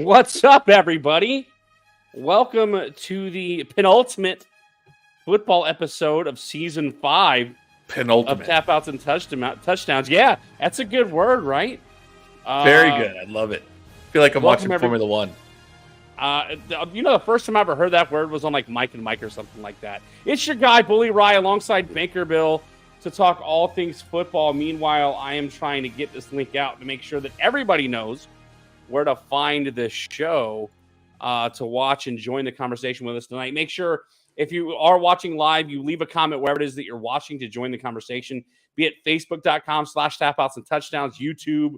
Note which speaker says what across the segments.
Speaker 1: What's up, everybody? Welcome to the penultimate football episode of Season 5 of Tap Outs and Touchdowns. Yeah, that's a good word, right?
Speaker 2: Very good. I love it. I feel like I'm watching Formula One.
Speaker 1: The first time I ever heard that word was on like Mike and Mike or something like that. It's your guy, Bully Rye, alongside Banker Bill to talk all things football. Meanwhile, I am trying to get this link out to make sure that everybody knows where to find this show to watch and join the conversation with us tonight. Make sure if you are watching live, you leave a comment wherever it is that you're watching to join the conversation, be it facebook.com/tapouts and touchdowns, YouTube,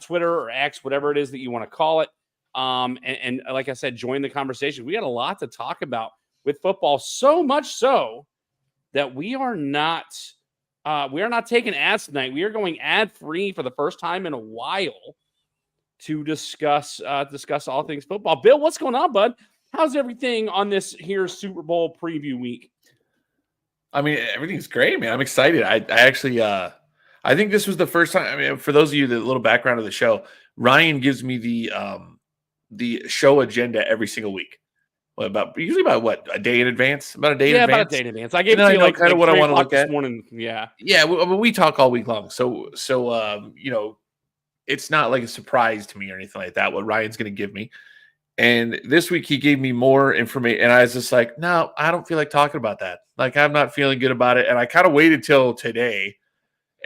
Speaker 1: Twitter or X, whatever it is that you want to call it. And like I said, join the conversation. We got a lot to talk about with football, so much so that we are not taking ads tonight. We are going ad-free for the first time in a while to discuss all things football. Bill, what's going on, bud? How's everything on this here Super Bowl preview week?
Speaker 2: I mean, everything's great, man. I'm excited. I actually I think this was the first time. I mean, for those of you, the little background of the show, Ryan gives me the show agenda every single week. Usually about what, a day in advance? About a day in advance?
Speaker 1: Yeah, about a day in advance. I gave it to you like
Speaker 2: kind of what I want to look at
Speaker 1: this morning. Yeah.
Speaker 2: Yeah, we talk all week long. So it's not like a surprise to me or anything like that, what Ryan's going to give me. And this week he gave me more information, and I was just like, no, I don't feel like talking about that. Like, I'm not feeling good about it. And I kind of waited till today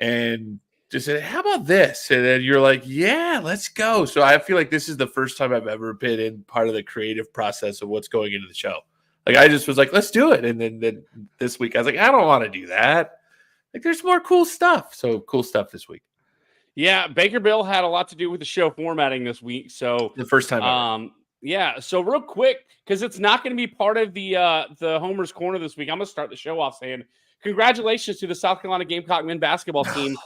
Speaker 2: and just said, how about this? And then you're like, yeah, let's go. So I feel like this is the first time I've ever been in part of the creative process of what's going into the show. Like, I just was like, let's do it. And then this week I was like, I don't want to do that. Like, there's more cool stuff. So cool stuff this week.
Speaker 1: Yeah, Baker Bill had a lot to do with the show formatting this week. So
Speaker 2: the first time ever.
Speaker 1: Yeah, so real quick, because it's not going to be part of the Homer's Corner this week, I'm going to start the show off saying congratulations to the South Carolina Gamecock men basketball team.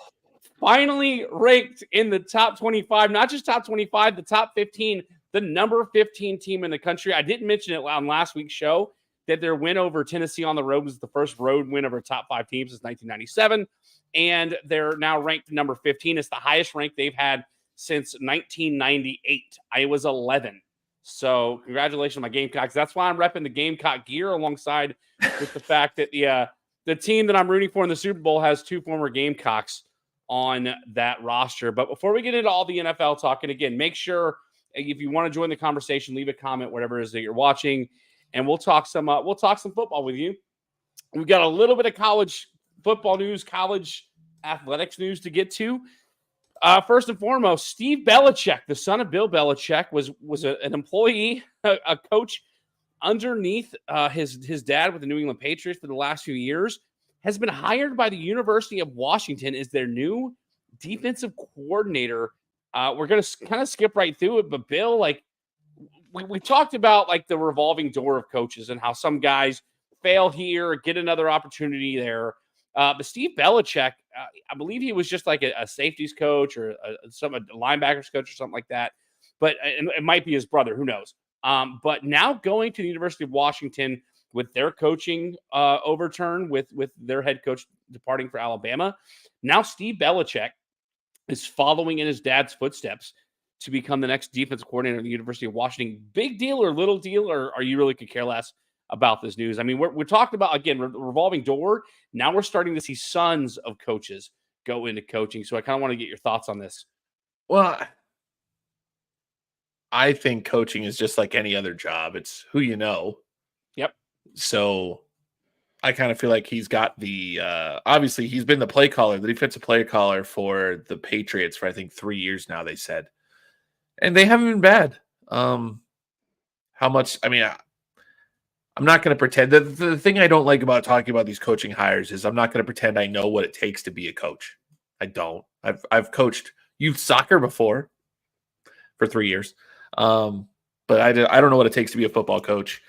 Speaker 1: Finally ranked in the top 25, not just top 25, the top 15, the number 15 team in the country. I didn't mention it on last week's show that their win over Tennessee on the road was the first road win over top 5 teams since 1997. And they're now ranked number 15. It's the highest rank they've had since 1998. I was 11. So congratulations on my Gamecocks. That's why I'm repping the Gamecock gear alongside with the fact that the team that I'm rooting for in the Super Bowl has 2 former Gamecocks on that roster. But before we get into all the NFL talk, and again, make sure if you want to join the conversation, leave a comment, whatever it is that you're watching, and we'll talk some football with you. We've got a little bit of college football news, college athletics news to get to. First and foremost, Steve Belichick, the son of Bill Belichick, was an employee, a coach underneath his dad with the New England Patriots for the last few years, has been hired by the University of Washington as their new defensive coordinator. We're going to kind of skip right through it, but Bill, like we talked about like the revolving door of coaches and how some guys fail here, get another opportunity there. But Steve Belichick, I believe he was just like a safeties coach or a linebackers coach or something like that. But it might be his brother, who knows? But now going to the University of Washington with their coaching overturn, with their head coach departing for Alabama, now Steve Belichick is following in his dad's footsteps to become the next defense coordinator at the University of Washington. Big deal or little deal, or are you really could care less about this news? I mean, we're talking about, again, revolving door. Now we're starting to see sons of coaches go into coaching. So I kind of want to get your thoughts on this.
Speaker 2: Well, I think coaching is just like any other job. It's who you know.
Speaker 1: Yep.
Speaker 2: So I kind of feel like he's got the obviously he's been the play caller, the defensive play caller for the Patriots for I think 3 years now, they said. And they haven't been bad. How much, I mean, I'm not going to pretend that the thing I don't like about talking about these coaching hires is I'm not going to pretend I know what it takes to be a coach. I don't. I've coached youth soccer before for 3 years. But I don't know what it takes to be a football coach.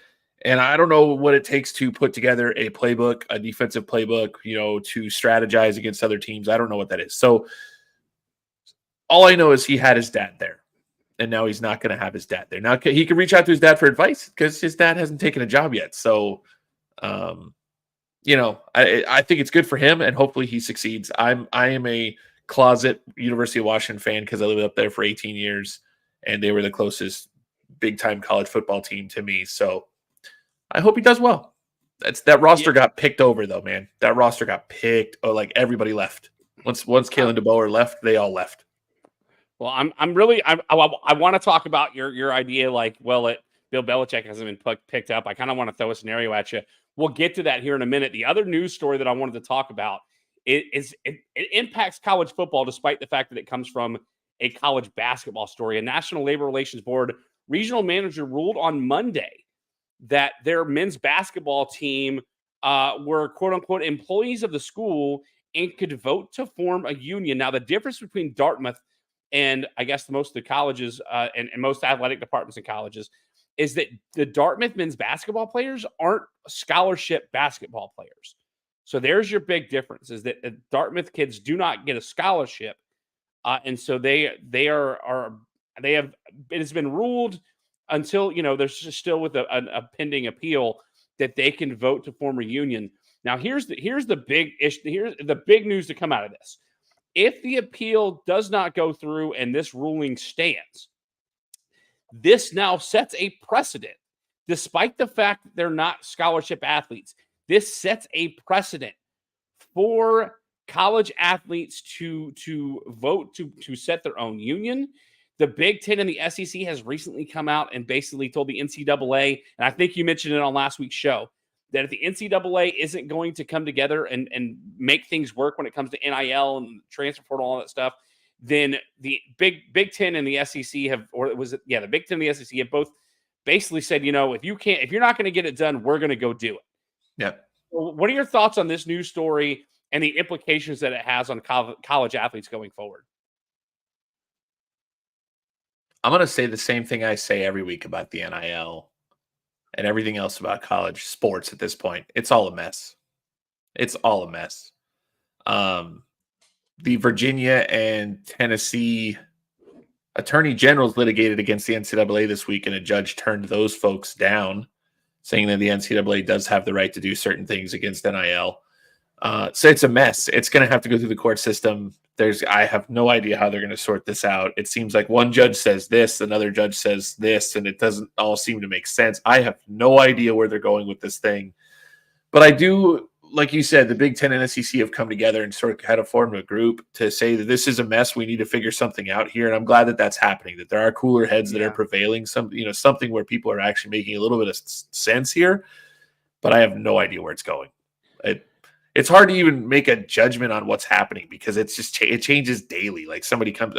Speaker 2: And I don't know what it takes to put together a playbook, a defensive playbook, to strategize against other teams. I don't know what that is. So all I know is he had his dad there. And now he's not going to have his dad there. Now he can reach out to his dad for advice because his dad hasn't taken a job yet. So, I think it's good for him, and hopefully he succeeds. I am a closet University of Washington fan because I lived up there for 18 years, and they were the closest big time college football team to me. So I hope he does well. That roster got picked over though, man. That roster got picked. Oh, like everybody left. Once Kalen DeBoer left, they all left.
Speaker 1: Well, I want to talk about your idea, like, well, Bill Belichick hasn't been picked up. I kind of want to throw a scenario at you. We'll get to that here in a minute. The other news story that I wanted to talk about it impacts college football, despite the fact that it comes from a college basketball story. A National Labor Relations Board regional manager ruled on Monday that their men's basketball team were quote unquote employees of the school and could vote to form a union. Now, the difference between Dartmouth and I guess most of the colleges and most athletic departments in colleges is that the Dartmouth men's basketball players aren't scholarship basketball players. So there's your big difference, is that Dartmouth kids do not get a scholarship. And so it has been ruled until, there's still with a pending appeal that they can vote to form a union. Now, here's the big issue. Here's the big news to come out of this. If the appeal does not go through and this ruling stands, this now sets a precedent. Despite the fact that they're not scholarship athletes, this sets a precedent for college athletes to vote to set their own union. The Big Ten and the SEC has recently come out and basically told the NCAA, and I think you mentioned it on last week's show, that if the NCAA isn't going to come together and make things work when it comes to NIL and transfer portal, all that stuff, then the Big Ten and the SEC the Big Ten and the SEC have both basically said, if you're not going to get it done, we're going to go do it.
Speaker 2: Yeah.
Speaker 1: So what are your thoughts on this news story and the implications that it has on college athletes going forward?
Speaker 2: I'm going to say the same thing I say every week about the NIL and everything else about college sports at this point. It's all a mess. It's all a mess. The Virginia and Tennessee attorney generals litigated against the NCAA this week, and a judge turned those folks down, saying that the NCAA does have the right to do certain things against NIL. So it's a mess. It's going to have to go through the court system. I have no idea how they're going to sort this out. It seems like one judge says this, another judge says this, and it doesn't all seem to make sense. I have no idea where they're going with this thing. But I do, like you said, the Big Ten and SEC have come together and sort of had to form a group to say that this is a mess. We need to figure something out here. And I'm glad that that's happening, that there are cooler heads that are prevailing, something where people are actually making a little bit of sense here. But I have no idea where it's going. It's hard to even make a judgment on what's happening because it's just it changes daily. Like somebody comes,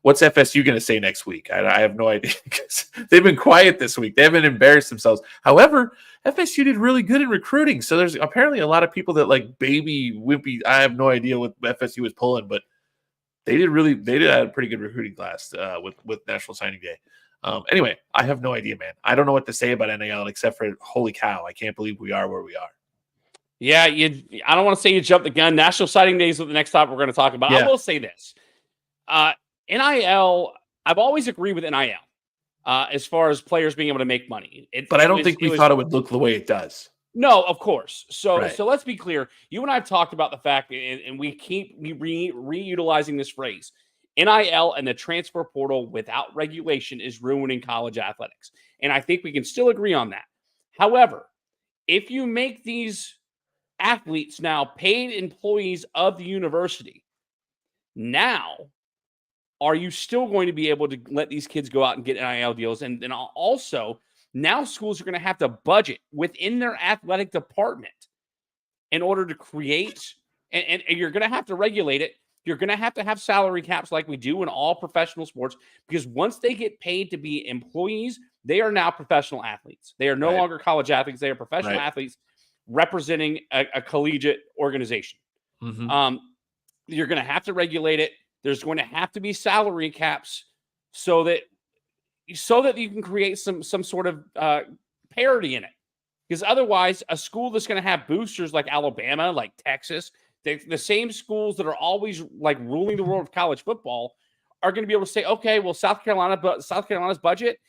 Speaker 2: what's FSU going to say next week? I have no idea because they've been quiet this week. They haven't embarrassed themselves. However, FSU did really good in recruiting. So there's apparently a lot of people that like baby wimpy. I have no idea what FSU was pulling, but they did have a pretty good recruiting class with National Signing Day. Anyway, I have no idea, man. I don't know what to say about NIL except for holy cow, I can't believe we are where we are.
Speaker 1: Yeah, I don't want to say you jumped the gun. National Signing Day is the next topic we're going to talk about. Yeah. I will say this. NIL, I've always agreed with NIL as far as players being able to make money.
Speaker 2: But I don't think we thought it would look the way it does.
Speaker 1: No, of course. So
Speaker 2: right.
Speaker 1: So let's be clear. You and I have talked about the fact, and we keep reutilizing this phrase, NIL and the transfer portal without regulation is ruining college athletics. And I think we can still agree on that. However, if you make these athletes now paid employees of the university, now are you still going to be able to let these kids go out and get NIL deals? And then also now schools are going to have to budget within their athletic department in order to create, and you're going to have to regulate it. You're going to have salary caps like we do in all professional sports, because once they get paid to be employees, they are now professional athletes. They are no longer college athletes. They are professional athletes representing a collegiate organization.
Speaker 2: Mm-hmm.
Speaker 1: You're going to have to regulate it. There's going to have to be salary caps so that you can create some sort of parity in it. Because otherwise, a school that's going to have boosters like Alabama, like Texas, the same schools that are always like ruling the world of college football are going to be able to say, okay, well, South Carolina's budget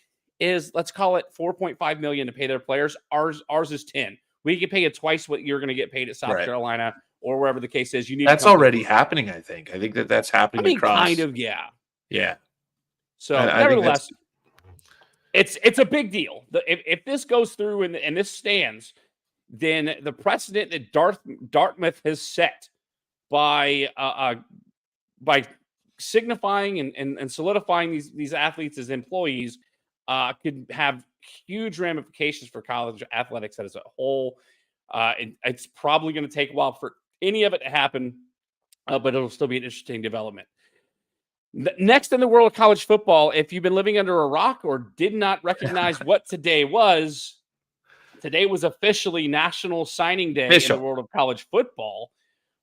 Speaker 1: is, let's call it $4.5 million to pay their players. Ours is 10. We can pay you twice what you're going to get paid at South Carolina or wherever the case is.
Speaker 2: That's already happening, I think. I think that's happening across.
Speaker 1: Kind of, yeah.
Speaker 2: Yeah.
Speaker 1: So, nevertheless. It's a big deal. If this goes through and this stands, then the precedent that Dartmouth has set by signifying and solidifying these athletes as employees could have huge ramifications for college athletics as a whole. It's probably going to take a while for any of it to happen, but it'll still be an interesting development. Next in the world of college football, if you've been living under a rock or did not recognize what today was officially National Signing Day in the world of college football,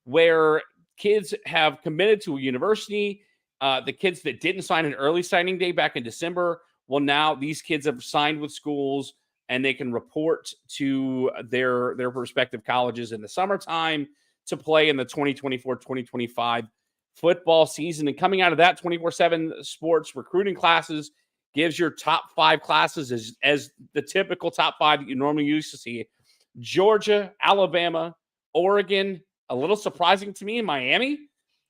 Speaker 1: where kids have committed to a university. The kids that didn't sign an early signing day back in December, well, now these kids have signed with schools and they can report to their respective colleges in the summertime to play in the 2024-2025 football season. And coming out of that, 24/7 sports recruiting classes gives your top 5 classes as the typical top 5 that you normally used to see. Georgia, Alabama, Oregon, a little surprising to me, Miami,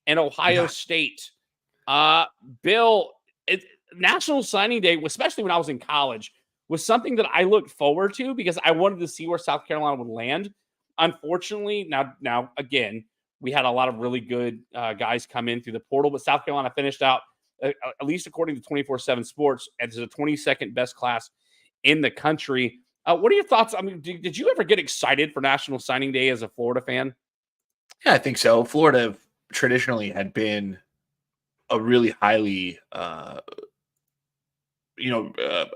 Speaker 1: and Ohio State. Bill, National Signing Day, especially when I was in college, was something that I looked forward to because I wanted to see where South Carolina would land. Unfortunately, now again, we had a lot of really good guys come in through the portal, but South Carolina finished out, at least according to 24/7 Sports, as the 22nd best class in the country. What are your thoughts? I mean, did you ever get excited for National Signing Day as a Florida fan?
Speaker 2: Yeah, I think so. Florida traditionally had been a really highly,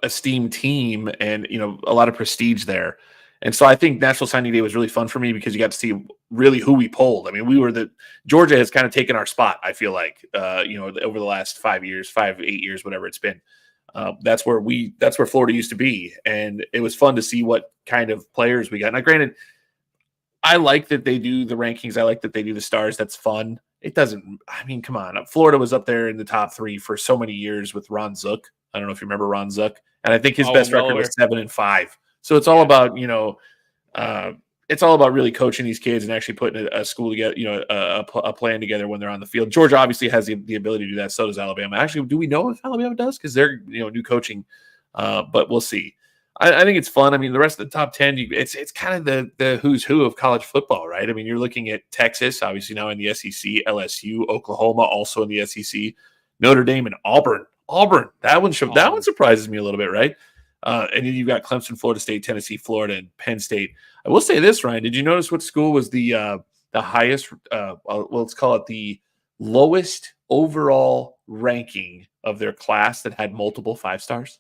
Speaker 2: esteemed team, and a lot of prestige there. And so I think National Signing Day was really fun for me because you got to see really who we pulled. I mean, Georgia has kind of taken our spot, I feel like, over the last 5 years, 8 years, whatever it's been. That's where Florida used to be. And it was fun to see what kind of players we got. Now, granted, I like that they do the rankings. I like that they do the stars. That's fun. It doesn't, I mean, come on. Florida was up there in the top 3 for so many years with Ron Zook. I don't know if you remember Ron Zook. And I think his best record was 7-5. So it's all about, it's all about really coaching these kids and actually putting a school together, a plan together when they're on the field. Georgia obviously has the ability to do that. So does Alabama. Actually, do we know if Alabama does? Because they're, new coaching. But we'll see. I think it's fun. I mean, the rest of the top 10, it's kind of the who's who of college football, right? I mean, you're looking at Texas, obviously now in the SEC, LSU, Oklahoma, also in the SEC, Notre Dame, and Auburn. That one surprises me a little bit, right? And then you've got Clemson, Florida State, Tennessee, Florida, and Penn State. I will say this, Ryan. Did you notice what school was the highest? Let's call it the lowest overall ranking of their class that had multiple 5 stars?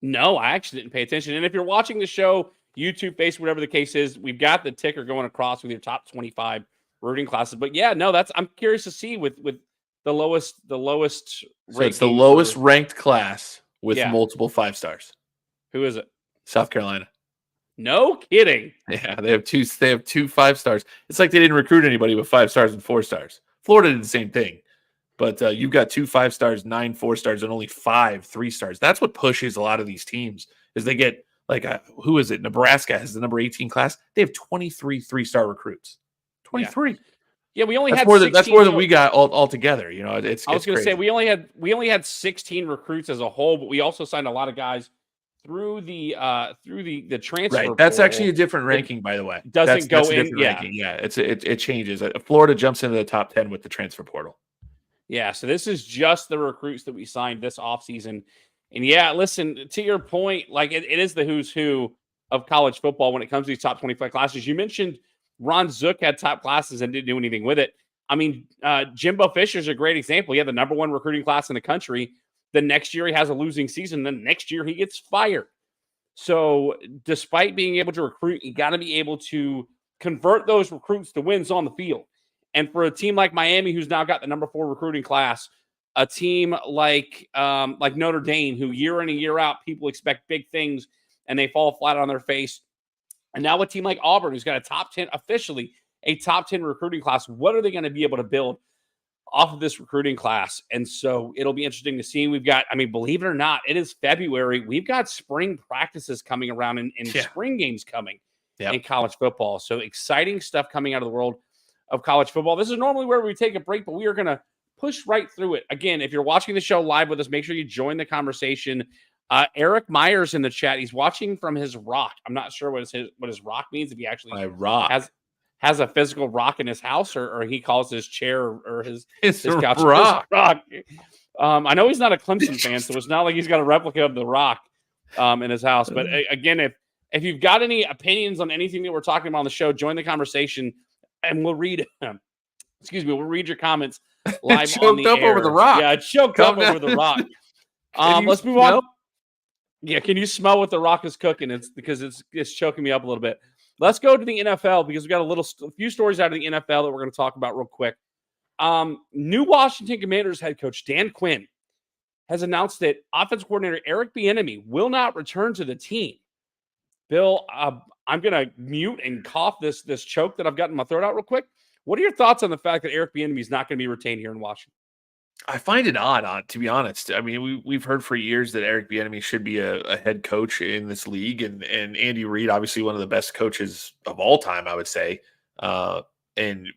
Speaker 1: No, I actually didn't pay attention. And if you're watching the show, YouTube, Facebook, whatever the case is, we've got the ticker going across with your top 25 recruiting classes. But yeah, no, I'm curious to see with the lowest.
Speaker 2: So it's the lowest ranked class with multiple 5 stars.
Speaker 1: Who is it?
Speaker 2: South Carolina.
Speaker 1: No kidding.
Speaker 2: Yeah, they have 2 5 stars. It's like they didn't recruit anybody with 5 stars and 4 stars. Florida did the same thing. But you've got 2 5 stars, 9 4 stars, and only 5 3 stars. That's what pushes a lot of these teams is they get who is it? Nebraska has the number 18 class. They have 23 3-star recruits. 23.
Speaker 1: Yeah, we only
Speaker 2: that's
Speaker 1: had
Speaker 2: more than, that's more than we got all together. I was
Speaker 1: going to say we only had 16 recruits as a whole, but we also signed a lot of guys through the transfer.
Speaker 2: Right, that's actually a different ranking, by the way.
Speaker 1: That's
Speaker 2: a different ranking. Yeah, it changes. Florida jumps into the top 10 with the transfer portal.
Speaker 1: Yeah, so this is just the recruits that we signed this offseason. And yeah, listen, to your point, it is the who's who of college football when it comes to these top 25 classes. You mentioned Ron Zook had top classes and didn't do anything with it. I mean, Jimbo Fisher's a great example. He had the number 1 recruiting class in the country. The next year he has a losing season. Then next year he gets fired. So despite being able to recruit, you got to be able to convert those recruits to wins on the field. And for a team like Miami, who's now got the number 4 recruiting class, a team like Notre Dame, who year in and year out, people expect big things and they fall flat on their face. And now a team like Auburn, who's got a top 10 recruiting class, what are they going to be able to build off of this recruiting class? And so it'll be interesting to see. We've got, believe it or not, it is February. We've got spring practices coming around and spring games coming in college football. So exciting stuff coming out of the world of college football. This is normally where we take a break, but we are going to push right through it. Again, if you're watching the show live with us, make sure you join the conversation Eric Myers in the chat. He's watching from his rock. I'm not sure what his rock means. If he actually
Speaker 2: My rock
Speaker 1: has a physical rock in his house, or he calls his chair or his couch
Speaker 2: rock.
Speaker 1: his rock. I know he's not a Clemson fan, so it's not like he's got a replica of the rock in his house. But again, if you've got any opinions on anything that we're talking about on the show, join the conversation, and we'll read them. Excuse me, we'll read your comments live on the air.
Speaker 2: Over the rock.
Speaker 1: Yeah, choked up over the rock. Let's move on. Yeah, can you smell what the rock is cooking? It's because it's choking me up a little bit. Let's go to the NFL because we got a few stories out of the NFL that we're going to talk about real quick. New Washington Commanders head coach Dan Quinn has announced that offensive coordinator Eric Bieniemy will not return to the team. Bill, I'm going to mute and cough this choke that I've got in my throat out real quick. What are your thoughts on the fact that Eric Bieniemy is not going to be retained here in Washington?
Speaker 2: I find it odd, to be honest. I mean, we've heard for years that Eric Bieniemy should be a head coach in this league, and Andy Reid, obviously one of the best coaches of all time, I would say, and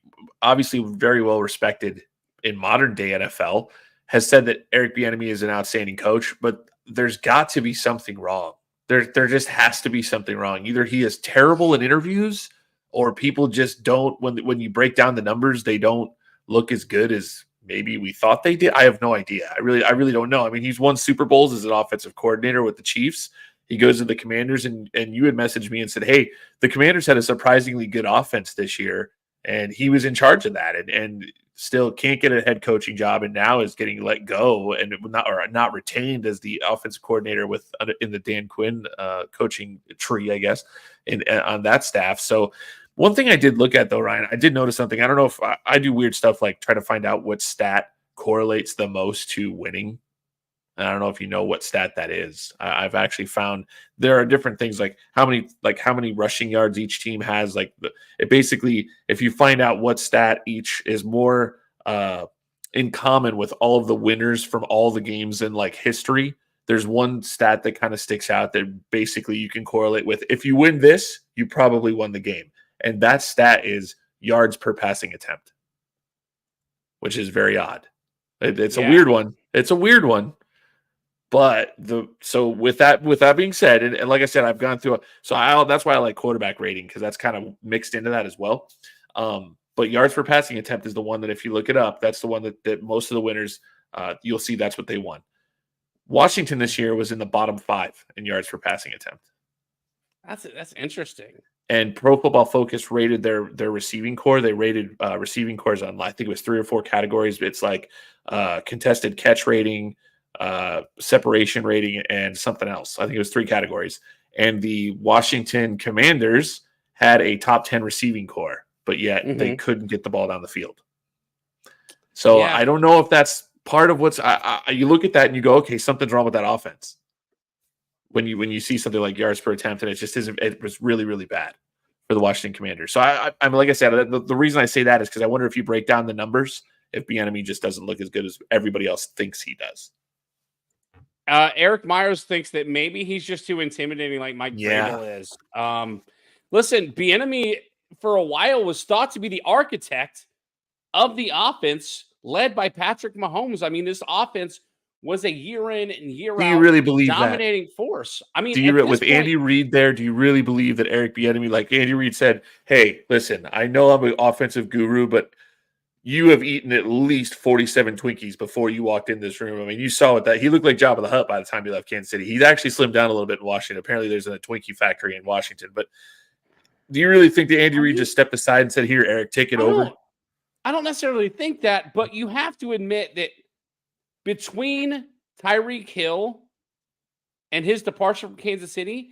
Speaker 2: obviously very well respected in modern day NFL, has said that Eric Bieniemy is an outstanding coach, but there's got to be something wrong. There just has to be something wrong. Either he is terrible in interviews, or people just don't. When you break down the numbers, they don't look as good as maybe we thought they did. I have no idea. I really don't know. I mean, he's won Super Bowls as an offensive coordinator with the Chiefs. He goes to the Commanders, and you had messaged me and said, hey, the Commanders had a surprisingly good offense this year, and he was in charge of that, and still can't get a head coaching job, and now is getting let go and not retained as the offensive coordinator in the Dan Quinn coaching tree, I guess, on that staff. So one thing I did look at, though, Ryan, I did notice something. I don't know if I do weird stuff like try to find out what stat correlates the most to winning. And I don't know if you know what stat that is. I've actually found there are different things like how many rushing yards each team has. It basically, if you find out what stat each is more in common with all of the winners from all the games in history, there's one stat that kind of sticks out that basically you can correlate with. If you win this, you probably won the game. And that stat is yards per passing attempt, which is very odd. It's a weird one. It's a weird one. But with that being said, and like I said, I've gone through that's why I like quarterback rating, because that's kind of mixed into that as well. But yards per passing attempt is the one that, if you look it up, that's the one that most of the winners, you'll see that's what they won. Washington this year was in the bottom 5 in yards per passing attempt.
Speaker 1: That's interesting.
Speaker 2: And Pro Football Focus rated their receiving core. They rated receiving cores on, I think it was 3 or 4 categories. It's like contested catch rating, separation rating, and something else. I think it was 3 categories. And the Washington Commanders had a top 10 receiving core, but yet they couldn't get the ball down the field. So I don't know if that's part of what's you look at that and you go, okay, something's wrong with that offense. When you see something like yards per attempt, and it just isn't, it was really, really bad for the Washington Commanders. So I'm like I said, the reason I say that is because I wonder if you break down the numbers, if Bieniemy just doesn't look as good as everybody else thinks he does.
Speaker 1: Eric Myers thinks that maybe he's just too intimidating, like Mike Vrabel is. Listen, Bieniemy for a while was thought to be the architect of the offense led by Patrick Mahomes. I mean, this offense was a year in and year out.
Speaker 2: Do you really believe
Speaker 1: dominating force? I mean,
Speaker 2: with Andy Reid there, do you really believe that Eric Bieniemy, like Andy Reid said, hey, listen, I know I'm an offensive guru, but you have eaten at least 47 Twinkies before you walked in this room. I mean, you saw that he looked like Jabba the Hutt by the time he left Kansas City. He's actually slimmed down a little bit in Washington. Apparently, there's a Twinkie factory in Washington. But do you really think that Andy Reid just stepped aside and said, here, Eric, take it over?
Speaker 1: I don't necessarily think that, but you have to admit that between Tyreek Hill and his departure from Kansas City,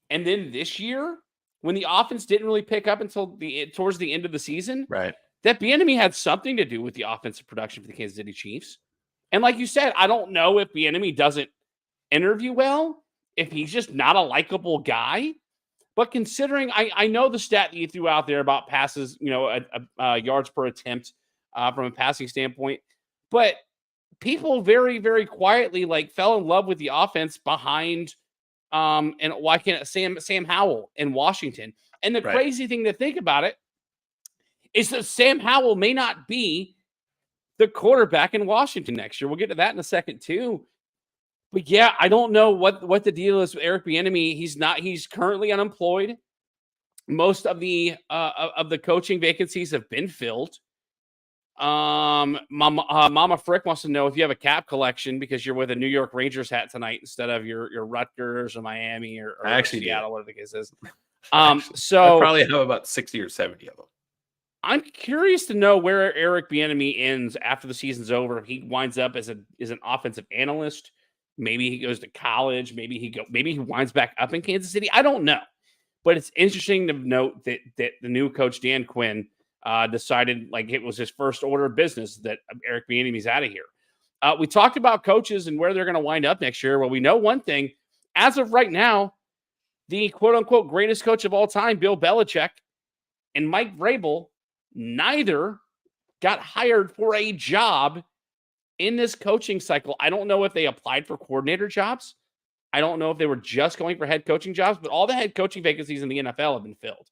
Speaker 1: and then this year, when the offense didn't really pick up until towards the end of the season,
Speaker 2: right,
Speaker 1: that Bieniemy had something to do with the offensive production for the Kansas City Chiefs. And like you said, I don't know if Bieniemy doesn't interview well, if he's just not a likable guy. But considering, I know the stat that you threw out there about passes, yards per attempt from a passing standpoint, but people very, very quietly fell in love with the offense behind and why can't Sam Howell in Washington. And the crazy thing to think about it is that Sam Howell may not be the quarterback in Washington next year. We'll get to that in a second too. But yeah, I don't know what the deal is with Eric Bieniemy. He's currently unemployed. Most of the coaching vacancies have been filled. Mama Frick wants to know if you have a cap collection because you're with a New York Rangers hat tonight instead of your Rutgers or Miami or
Speaker 2: I actually
Speaker 1: Seattle, whatever the case is.
Speaker 2: I
Speaker 1: So
Speaker 2: probably have about 60 or 70 of them.
Speaker 1: I'm curious to know where Eric Bieniemy ends after the season's over. If he winds up as an offensive analyst, maybe he goes to college, maybe he winds back up in Kansas City. I don't know, but it's interesting to note that the new coach Dan Quinn decided like it was his first order of business that Eric Bieniemy's out of here. We talked about coaches and where they're going to wind up next year. Well, we know one thing as of right now, the quote unquote greatest coach of all time, Bill Belichick, and Mike Vrabel, neither got hired for a job in this coaching cycle. I don't know if they applied for coordinator jobs. I don't know if they were just going for head coaching jobs, but all the head coaching vacancies in the NFL have been filled.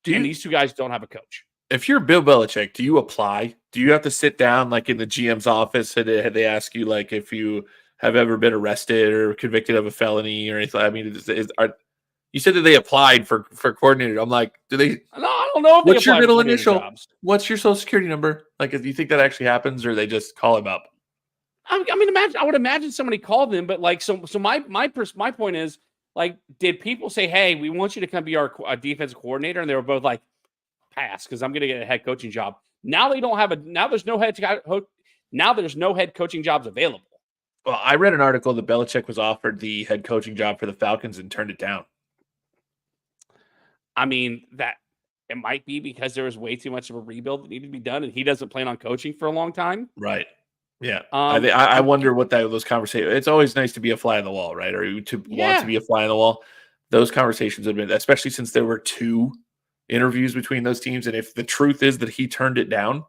Speaker 1: And these two guys don't have a coach.
Speaker 2: If you're Bill Belichick, do you apply? Do you have to sit down like in the GM's office and they ask you like if you have ever been arrested or convicted of a felony or anything? I mean, you said that they applied for coordinator. I'm like, do they?
Speaker 1: No, I don't know. If
Speaker 2: what's your middle initial?
Speaker 1: Jobs.
Speaker 2: What's your social security number? Like, do you think that actually happens, or they just call him up?
Speaker 1: I mean, I would imagine somebody called them, but like, so my point is, like, did people say, "Hey, we want you to come be our defensive coordinator," and they were both like, "Pass," because I'm going to get a head coaching job. Now they don't have now there's no head coaching jobs available.
Speaker 2: Well, I read an article that Belichick was offered the head coaching job for the Falcons and turned it down.
Speaker 1: I mean, that it might be because there was way too much of a rebuild that needed to be done, and he doesn't plan on coaching for a long time.
Speaker 2: Right. Yeah. I wonder what those conversations. It's always nice to be a fly on the wall, right? Or want to be a fly on the wall. Those conversations have been, especially since there were 2 interviews between those teams. And if the truth is that he turned it down,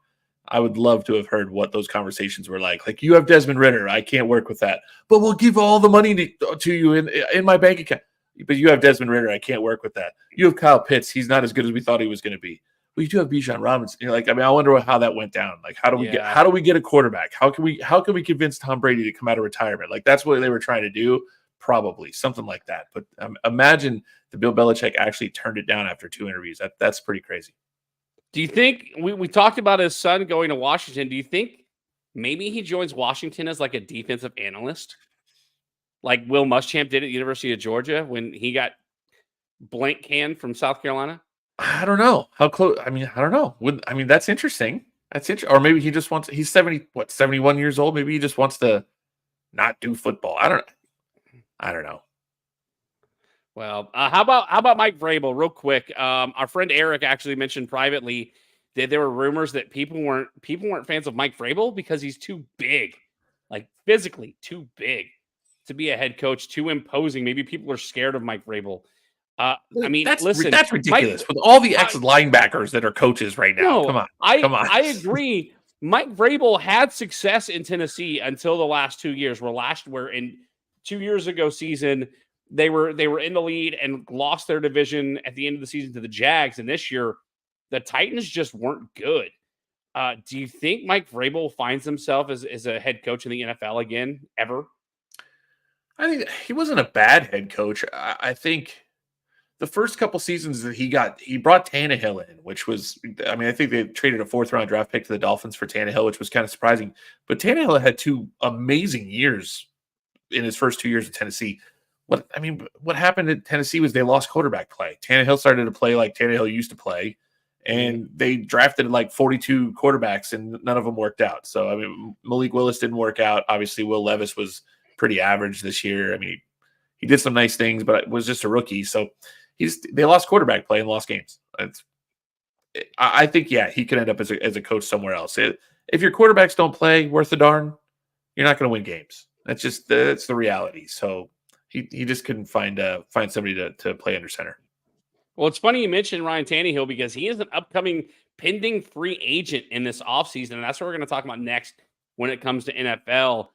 Speaker 2: I would love to have heard what those conversations were like. Like, you have Desmond Ridder. I can't work with that, but we'll give all the money to you in my bank account. But you have Desmond Ridder. I can't work with that. You have Kyle Pitts. He's not as good as we thought he was going to be. Well, you do have Bijan Robinson. You're like, I mean, I wonder how that went down. Like, how do we get a quarterback? How can we convince Tom Brady to come out of retirement? Like, that's what they were trying to do. Probably something like that. But imagine the Bill Belichick actually turned it down after 2 interviews. That's pretty crazy.
Speaker 1: Do you think we talked about his son going to Washington? Do you think maybe he joins Washington as like a defensive analyst? Like Will Muschamp did at the University of Georgia when he got blank canned from South Carolina?
Speaker 2: I don't know. How close? I mean, I don't know. That's interesting. That's interesting. Or maybe he just wants, he's 71 years old. Maybe he just wants to not do football. I don't know.
Speaker 1: Well, how about Mike Vrabel real quick? Our friend Eric actually mentioned privately that there were rumors that people weren't fans of Mike Vrabel because he's too big, like physically too big to be a head coach, too imposing. Maybe people are scared of Mike Vrabel. I mean,
Speaker 2: that's ridiculous.
Speaker 1: Mike,
Speaker 2: with all the ex-linebackers that are coaches right now.
Speaker 1: No,
Speaker 2: come on.
Speaker 1: I agree. Mike Vrabel had success in Tennessee until the last 2 years. Where in 2 years ago season they were in the lead and lost their division at the end of the season to the Jags, and this year the Titans just weren't good. Do you think Mike Vrabel finds himself as a head coach in the NFL again ever?
Speaker 2: I think he wasn't a bad head coach. I think the first couple seasons that he brought Tannehill in, which was, I mean, I think they traded a 4th-round draft pick to the Dolphins for Tannehill, which was kind of surprising. But Tannehill had 2 amazing years in his first 2 years at Tennessee. What happened at Tennessee was they lost quarterback play. Tannehill started to play like Tannehill used to play, and they drafted like 42 quarterbacks, and none of them worked out. So, I mean, Malik Willis didn't work out. Obviously, Will Levis was pretty average this year. I mean, he did some nice things, but it was just a rookie. So they lost quarterback play and lost games. I think, he could end up as a coach somewhere else. If your quarterbacks don't play worth a darn, you're not going to win games. That's the reality. So he just couldn't find somebody to play under center.
Speaker 1: Well, it's funny you mentioned Ryan Tannehill because he is an upcoming pending free agent in this offseason. And that's what we're going to talk about next when it comes to NFL.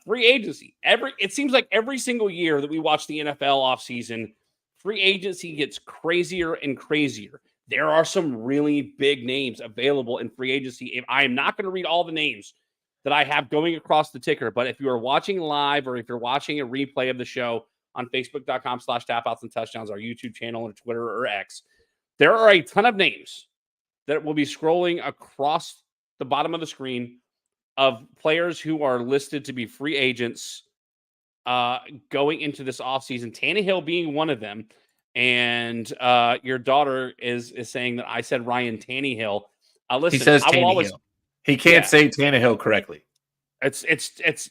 Speaker 1: Free agency. It seems like every single year that we watch the NFL offseason, free agency gets crazier and crazier. There are some really big names available in free agency. If I am not going to read all the names, that I have going across the ticker. But if you are watching live or if you're watching a replay of the show on Facebook.com/tapouts and touchdowns, our YouTube channel or Twitter or X, there are a ton of names that will be scrolling across the bottom of the screen of players who are listed to be free agents going into this offseason. Tannehill being one of them. And your daughter is saying that I said Ryan Tannehill. Listen,
Speaker 2: he says
Speaker 1: I will
Speaker 2: Tannehill.
Speaker 1: always.
Speaker 2: He can't say Tannehill correctly.
Speaker 1: It's.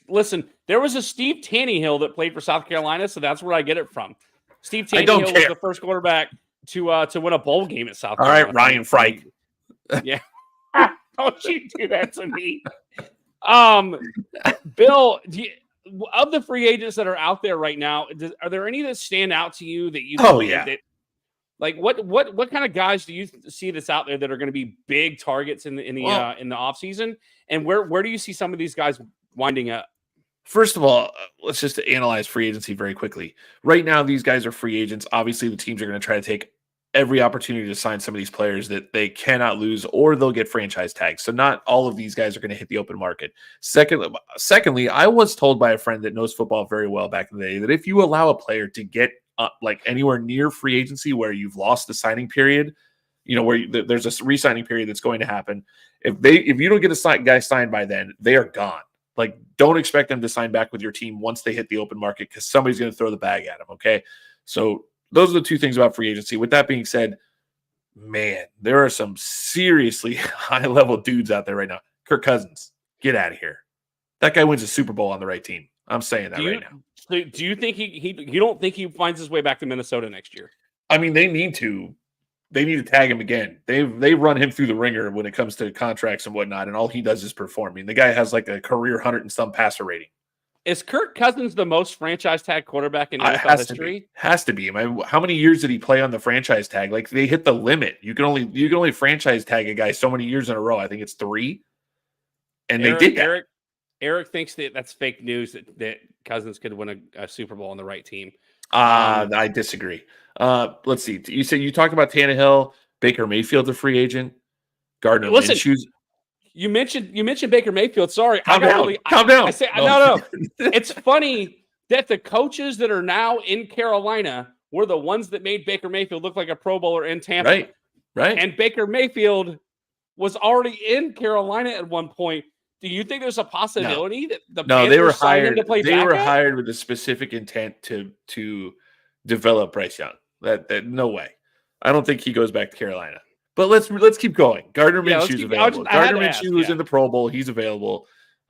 Speaker 1: Listen, there was a Steve Tannehill that played for South Carolina, so that's where I get it from. Steve Tannehill was the first quarterback to win a bowl game at South Carolina.
Speaker 2: All right, Ryan Frike.
Speaker 1: Yeah, don't you do that to me, Bill. Of the free agents that are out there right now, are there any that stand out to you that you? That, like what kind of guys do you see that's out there that are going to be big targets in the offseason? And where do you see some of these guys winding up?
Speaker 2: First of all, let's just analyze free agency very quickly. Right now, these guys are free agents. Obviously, the teams are going to try to take every opportunity to sign some of these players that they cannot lose, or they'll get franchise tags. So not all of these guys are going to hit the open market. Secondly, I was told by a friend that knows football very well back in the day that if you allow a player to get like anywhere near free agency where you've lost the signing period, where there's a re-signing period that's going to happen. If you don't get a guy signed by then, they are gone. Like, don't expect them to sign back with your team once they hit the open market because somebody's going to throw the bag at them. Okay, so those are the two things about free agency. With that being said, man, there are some seriously high-level dudes out there right now. Kirk Cousins, get out of here. That guy wins a Super Bowl on the right team. I'm saying that right now.
Speaker 1: So do you think you don't think he finds his way back to Minnesota next year?
Speaker 2: I mean, they need to tag him again. They've run him through the ringer when it comes to contracts and whatnot, and all he does is perform. I mean, the guy has like a career 100 and some passer rating.
Speaker 1: Is Kirk Cousins the most franchise tag quarterback in NFL history?
Speaker 2: Has to be. I mean, how many years did he play on the franchise tag? Like, they hit the limit. You can only franchise tag a guy so many years in a row. I think it's 3. And they did that.
Speaker 1: Eric thinks that that's fake news that Cousins could win a Super Bowl on the right team.
Speaker 2: I disagree. Let's see. You talked about Tannehill. Baker Mayfield's a free agent. Gardner Minshew's.
Speaker 1: You mentioned Baker Mayfield. Sorry,
Speaker 2: calm down.
Speaker 1: I say no. It's funny that the coaches that are now in Carolina were the ones that made Baker Mayfield look like a Pro Bowler in Tampa.
Speaker 2: Right.
Speaker 1: And Baker Mayfield was already in Carolina at one point. Do you think there's a possibility that the Panthers
Speaker 2: they were hired
Speaker 1: to play?
Speaker 2: They were hired with a specific intent to develop Bryce Young. That no way. I don't think he goes back to Carolina. But let's keep going. Gardner Minshew's available. Gardner Minshew is in the Pro Bowl. He's available.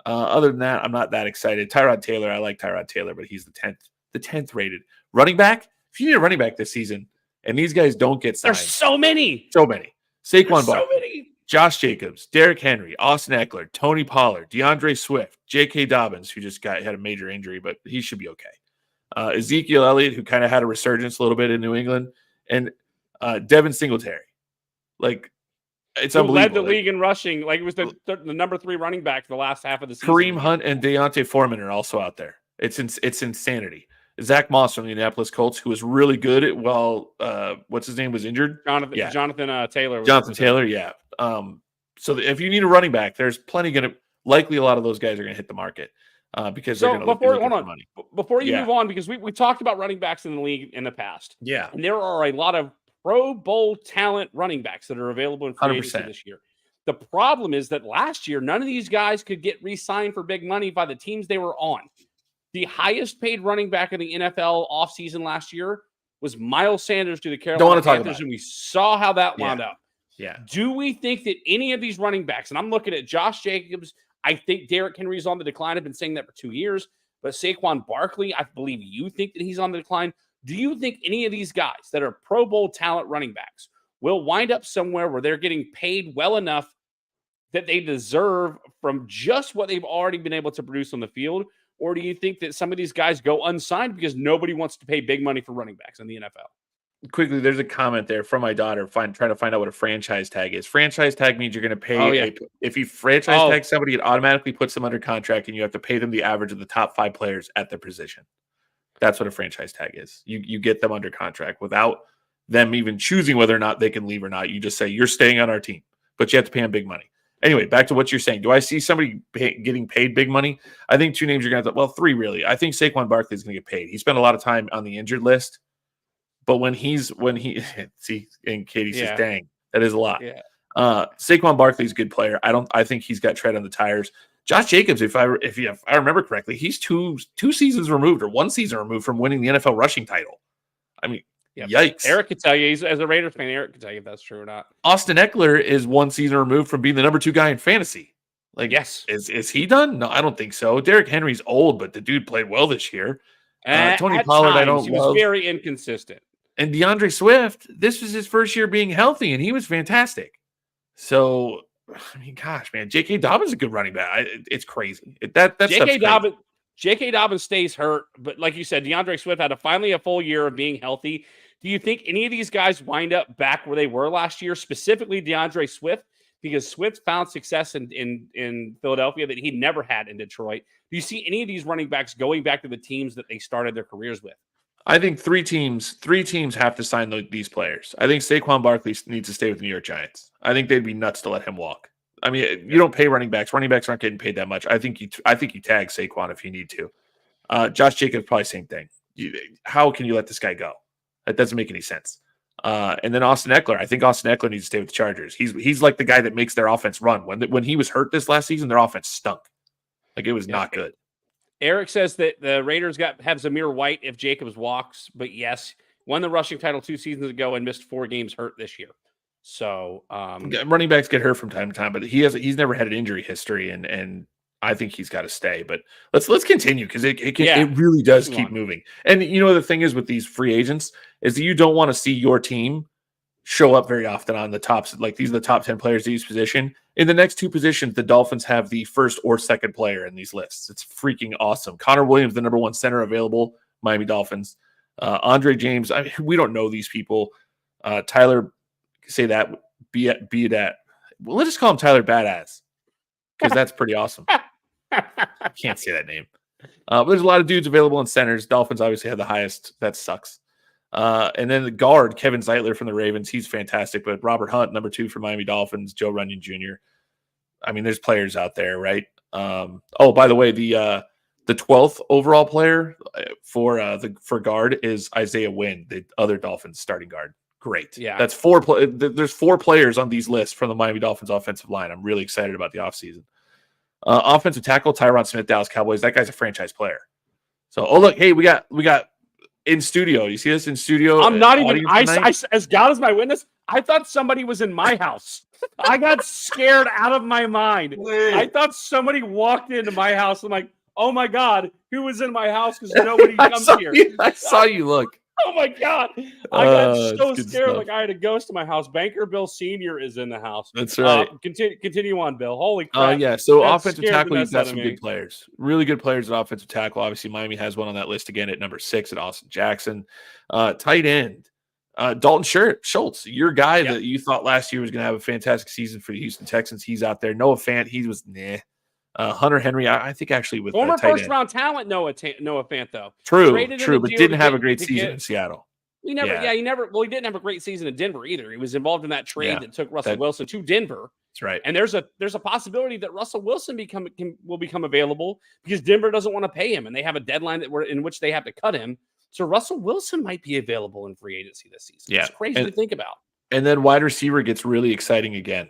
Speaker 2: Other than that, I'm not that excited. Tyrod Taylor, I like Tyrod Taylor, but he's the 10th rated running back. If you need a running back this season, and these guys don't get signed,
Speaker 1: there's so many.
Speaker 2: Saquon Barkley, Josh Jacobs, Derrick Henry, Austin Eckler, Tony Pollard, DeAndre Swift, J.K. Dobbins, who just had a major injury, but he should be okay. Ezekiel Elliott, who kind of had a resurgence a little bit in New England, and Devin Singletary. Like, it's unbelievable.
Speaker 1: Led the league in rushing. Like, it was the number 3 running back for the last half of the season.
Speaker 2: Kareem Hunt and Deontay Foreman are also out there. It's insanity. Zach Moss from the Indianapolis Colts, who was really good at what's his name was injured.
Speaker 1: Jonathan Taylor.
Speaker 2: Jonathan Taylor, yeah. So if you need a running back, there's plenty likely a lot of those guys are going to hit the market because they're going to look for money.
Speaker 1: Before you move on, because we talked about running backs in the league in the past.
Speaker 2: Yeah.
Speaker 1: And there are a lot of Pro Bowl talent running backs that are available in free agency this year. The problem is that last year, none of these guys could get re-signed for big money by the teams they were on. The highest paid running back in the NFL offseason last year was Miles Sanders to the Carolina Panthers, and we saw how that wound up.
Speaker 2: Yeah.
Speaker 1: Do we think that any of these running backs, and I'm looking at Josh Jacobs, I think Derrick Henry's on the decline. I've been saying that for 2 years. But Saquon Barkley, I believe you think that he's on the decline. Do you think any of these guys that are Pro Bowl talent running backs will wind up somewhere where they're getting paid well enough that they deserve from just what they've already been able to produce on the field? Or do you think that some of these guys go unsigned because nobody wants to pay big money for running backs in the NFL?
Speaker 2: Quickly, there's a comment there from my daughter trying to find out what a franchise tag is. Franchise tag means you're going to pay. If you franchise tag somebody, it automatically puts them under contract, and you have to pay them the average of the top 5 players at their position. That's what a franchise tag is. You get them under contract without them even choosing whether or not they can leave or not. You just say, you're staying on our team, but you have to pay them big money. Anyway, back to what you're saying. Do I see somebody getting paid big money? I think two names you're going to have. Well, three really. I think Saquon Barkley is going to get paid. He spent a lot of time on the injured list, but when he see, and Katie says, "Dang, that is a lot."
Speaker 1: Yeah.
Speaker 2: Saquon Barkley's a good player. I think he's got tread on the tires. Josh Jacobs, if I remember correctly, he's two seasons removed or one season removed from winning the NFL rushing title. I mean, yikes.
Speaker 1: Eric could tell you, as a Raiders fan, Eric could tell you if that's true or not.
Speaker 2: Austin Eckler is one season removed from being the number 2 guy in fantasy. Like,
Speaker 1: yes.
Speaker 2: Is he done? No, I don't think so. Derrick Henry's old, but the dude played well this year. Tony Pollard, I don't
Speaker 1: he was very inconsistent.
Speaker 2: And DeAndre Swift, this was his first year being healthy, and he was fantastic. So, I mean, gosh, man, J.K. Dobbins is a good running back. It's crazy. That's
Speaker 1: J.K. Dobbins stays hurt, but like you said, DeAndre Swift had finally a full year of being healthy. Do you think any of these guys wind up back where they were last year, specifically DeAndre Swift? Because Swift found success in Philadelphia that he never had in Detroit. Do you see any of these running backs going back to the teams that they started their careers with?
Speaker 2: I think three teams have to sign these players. I think Saquon Barkley needs to stay with the New York Giants. I think they'd be nuts to let him walk. I mean, you don't pay running backs. Running backs aren't getting paid that much. I think you tag Saquon if you need to. Josh Jacobs, probably same thing. How can you let this guy go? That doesn't make any sense. And then Austin Eckler. I think Austin Eckler needs to stay with the Chargers. He's like the guy that makes their offense run. When he was hurt this last season, their offense stunk. Like, it was not good.
Speaker 1: Eric says that the Raiders have Zamir White if Jacobs walks, but yes, won the rushing title 2 seasons ago and missed 4 games hurt this year. So
Speaker 2: running backs get hurt from time to time, but he's never had an injury history, and I think he's got to stay. But let's continue, because it really does keep moving. And you know, the thing is with these free agents is that you don't want to see your team show up very often on the tops. Like, these are the top 10 players at each position. In the next 2 positions, the Dolphins have the first or second player in these lists. It's freaking awesome. Connor Williams, the number 1 center available, Miami Dolphins. Andre James, we don't know these people. Tyler, say that, be that. Well, let's just call him Tyler Badass, because that's pretty awesome. I can't say that name. But there's a lot of dudes available in centers. Dolphins obviously have the highest. That sucks. And then the guard, Kevin Zeitler from the Ravens, he's fantastic. But Robert Hunt, number 2 for Miami Dolphins, Joe Runyon Jr. I mean, there's players out there, right? By the way, the 12th overall player for guard is Isaiah Wynn, the other Dolphins starting guard. Great.
Speaker 1: Yeah.
Speaker 2: That's 4 there's 4 players on these lists from the Miami Dolphins offensive line. I'm really excited about the offseason. Offensive tackle, Tyron Smith, Dallas Cowboys. That guy's a franchise player. So, look, hey, we got in studio. You see this in studio?
Speaker 1: I'm not even. I as God is my witness, I thought somebody was in my house. I got scared out of my mind. I thought somebody walked into my house. I'm like, oh my God, who was in my house? Because nobody comes here.
Speaker 2: I saw you look.
Speaker 1: Oh my God. I got so scared. Stuff. Like, I had a ghost in my house. Banker Bill Sr. is in the house.
Speaker 2: That's right.
Speaker 1: Continue on, Bill. Holy crap.
Speaker 2: Yeah. So offensive tackle, you've got some good players. Really good players at offensive tackle. Obviously, Miami has one on that list again at number 6 at Austin Jackson. Tight end, Dalton Schultz, your guy that you thought last year was going to have a fantastic season for the Houston Texans. He's out there. Noah Fant, he was Hunter Henry, I think actually with
Speaker 1: former first-round talent Noah Fant, though.
Speaker 2: True, but didn't have a great season in Seattle.
Speaker 1: He didn't have a great season in Denver either. He was involved in that trade that took Russell Wilson to Denver.
Speaker 2: That's right.
Speaker 1: And there's a possibility that Russell Wilson will become available because Denver doesn't want to pay him, and they have a deadline in which they have to cut him. So Russell Wilson might be available in free agency this season.
Speaker 2: Yeah.
Speaker 1: It's crazy to think about.
Speaker 2: And then wide receiver gets really exciting again.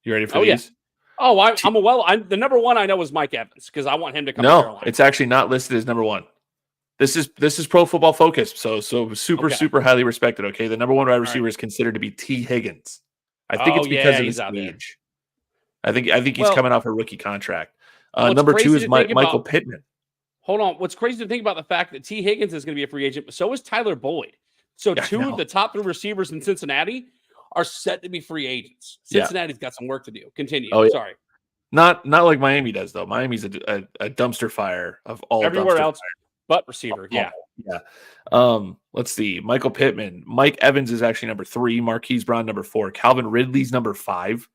Speaker 2: You ready for these?
Speaker 1: Yeah. Oh, the number 1 I know is Mike Evans because I want him to come to Carolina.
Speaker 2: No, it's actually not listed as number 1. This is Pro Football Focus, so super highly respected. Okay, the number 1 wide receiver is considered to be T. Higgins. I think it's because of his age. I think he's coming off a rookie contract. Number 2 is Michael Pittman.
Speaker 1: Hold on, what's crazy to think about the fact that T. Higgins is going to be a free agent, but so is Tyler Boyd. So 2 of the top 3 receivers in Cincinnati are set to be free agents. Cincinnati's got some work to do. Continue. Oh, yeah. Sorry.
Speaker 2: Not like Miami does, though. Miami's a dumpster fire of all
Speaker 1: everywhere else but receiver.
Speaker 2: Yeah. Let's see. Michael Pittman. Mike Evans is actually number 3. Marquise Brown, number 4. Calvin Ridley's number 5.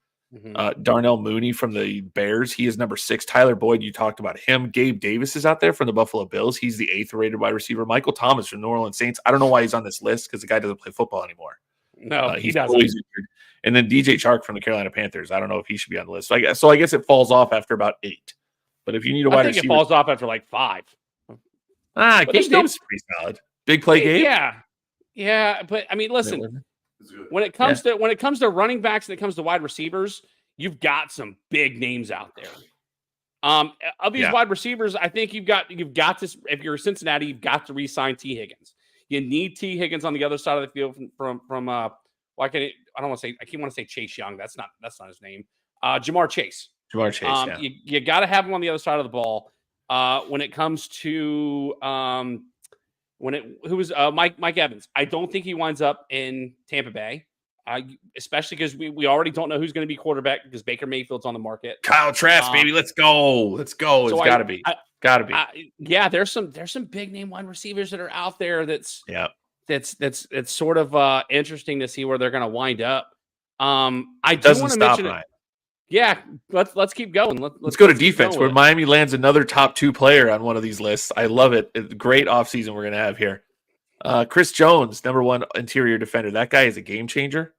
Speaker 2: Darnell Mooney from the Bears. He is number 6. Tyler Boyd, you talked about him. Gabe Davis is out there from the Buffalo Bills. He's the 8th rated wide receiver. Michael Thomas from New Orleans Saints. I don't know why he's on this list because the guy doesn't play football anymore.
Speaker 1: No, he
Speaker 2: He's
Speaker 1: doesn't.
Speaker 2: always injured. And then DJ Chark from the Carolina Panthers. I don't know if he should be on the list. So I guess it falls off after about 8. But if you need a wide receiver,
Speaker 1: it falls off after like 5.
Speaker 2: Gabe Davis is pretty solid. Big play Gabe.
Speaker 1: Yeah. But I mean, listen, when it comes to running backs and it comes to wide receivers, you've got some big names out there. Of these wide receivers, I think you've got to, if you're Cincinnati, you've got to re-sign T. Higgins. You need T. Higgins on the other side of the field from I don't want to say, I keep want to say Chase Young. That's not his name. Jamar Chase.
Speaker 2: Jamar Chase.
Speaker 1: You got to have him on the other side of the ball. When it comes to Mike Evans, I don't think he winds up in Tampa Bay. Especially because we already don't know who's going to be quarterback because Baker Mayfield's on the market.
Speaker 2: Kyle Trask, baby, let's go. It's got to be.
Speaker 1: Yeah, there's some big name wide receivers that are out there. That's sort of interesting to see where they're going to wind up. I do want to mention it. Yeah, let's keep going.
Speaker 2: Let's go to defense where Miami lands another top 2 player on one of these lists. I love it. It's a great offseason we're going to have here. Chris Jones, number 1 interior defender. That guy is a game changer.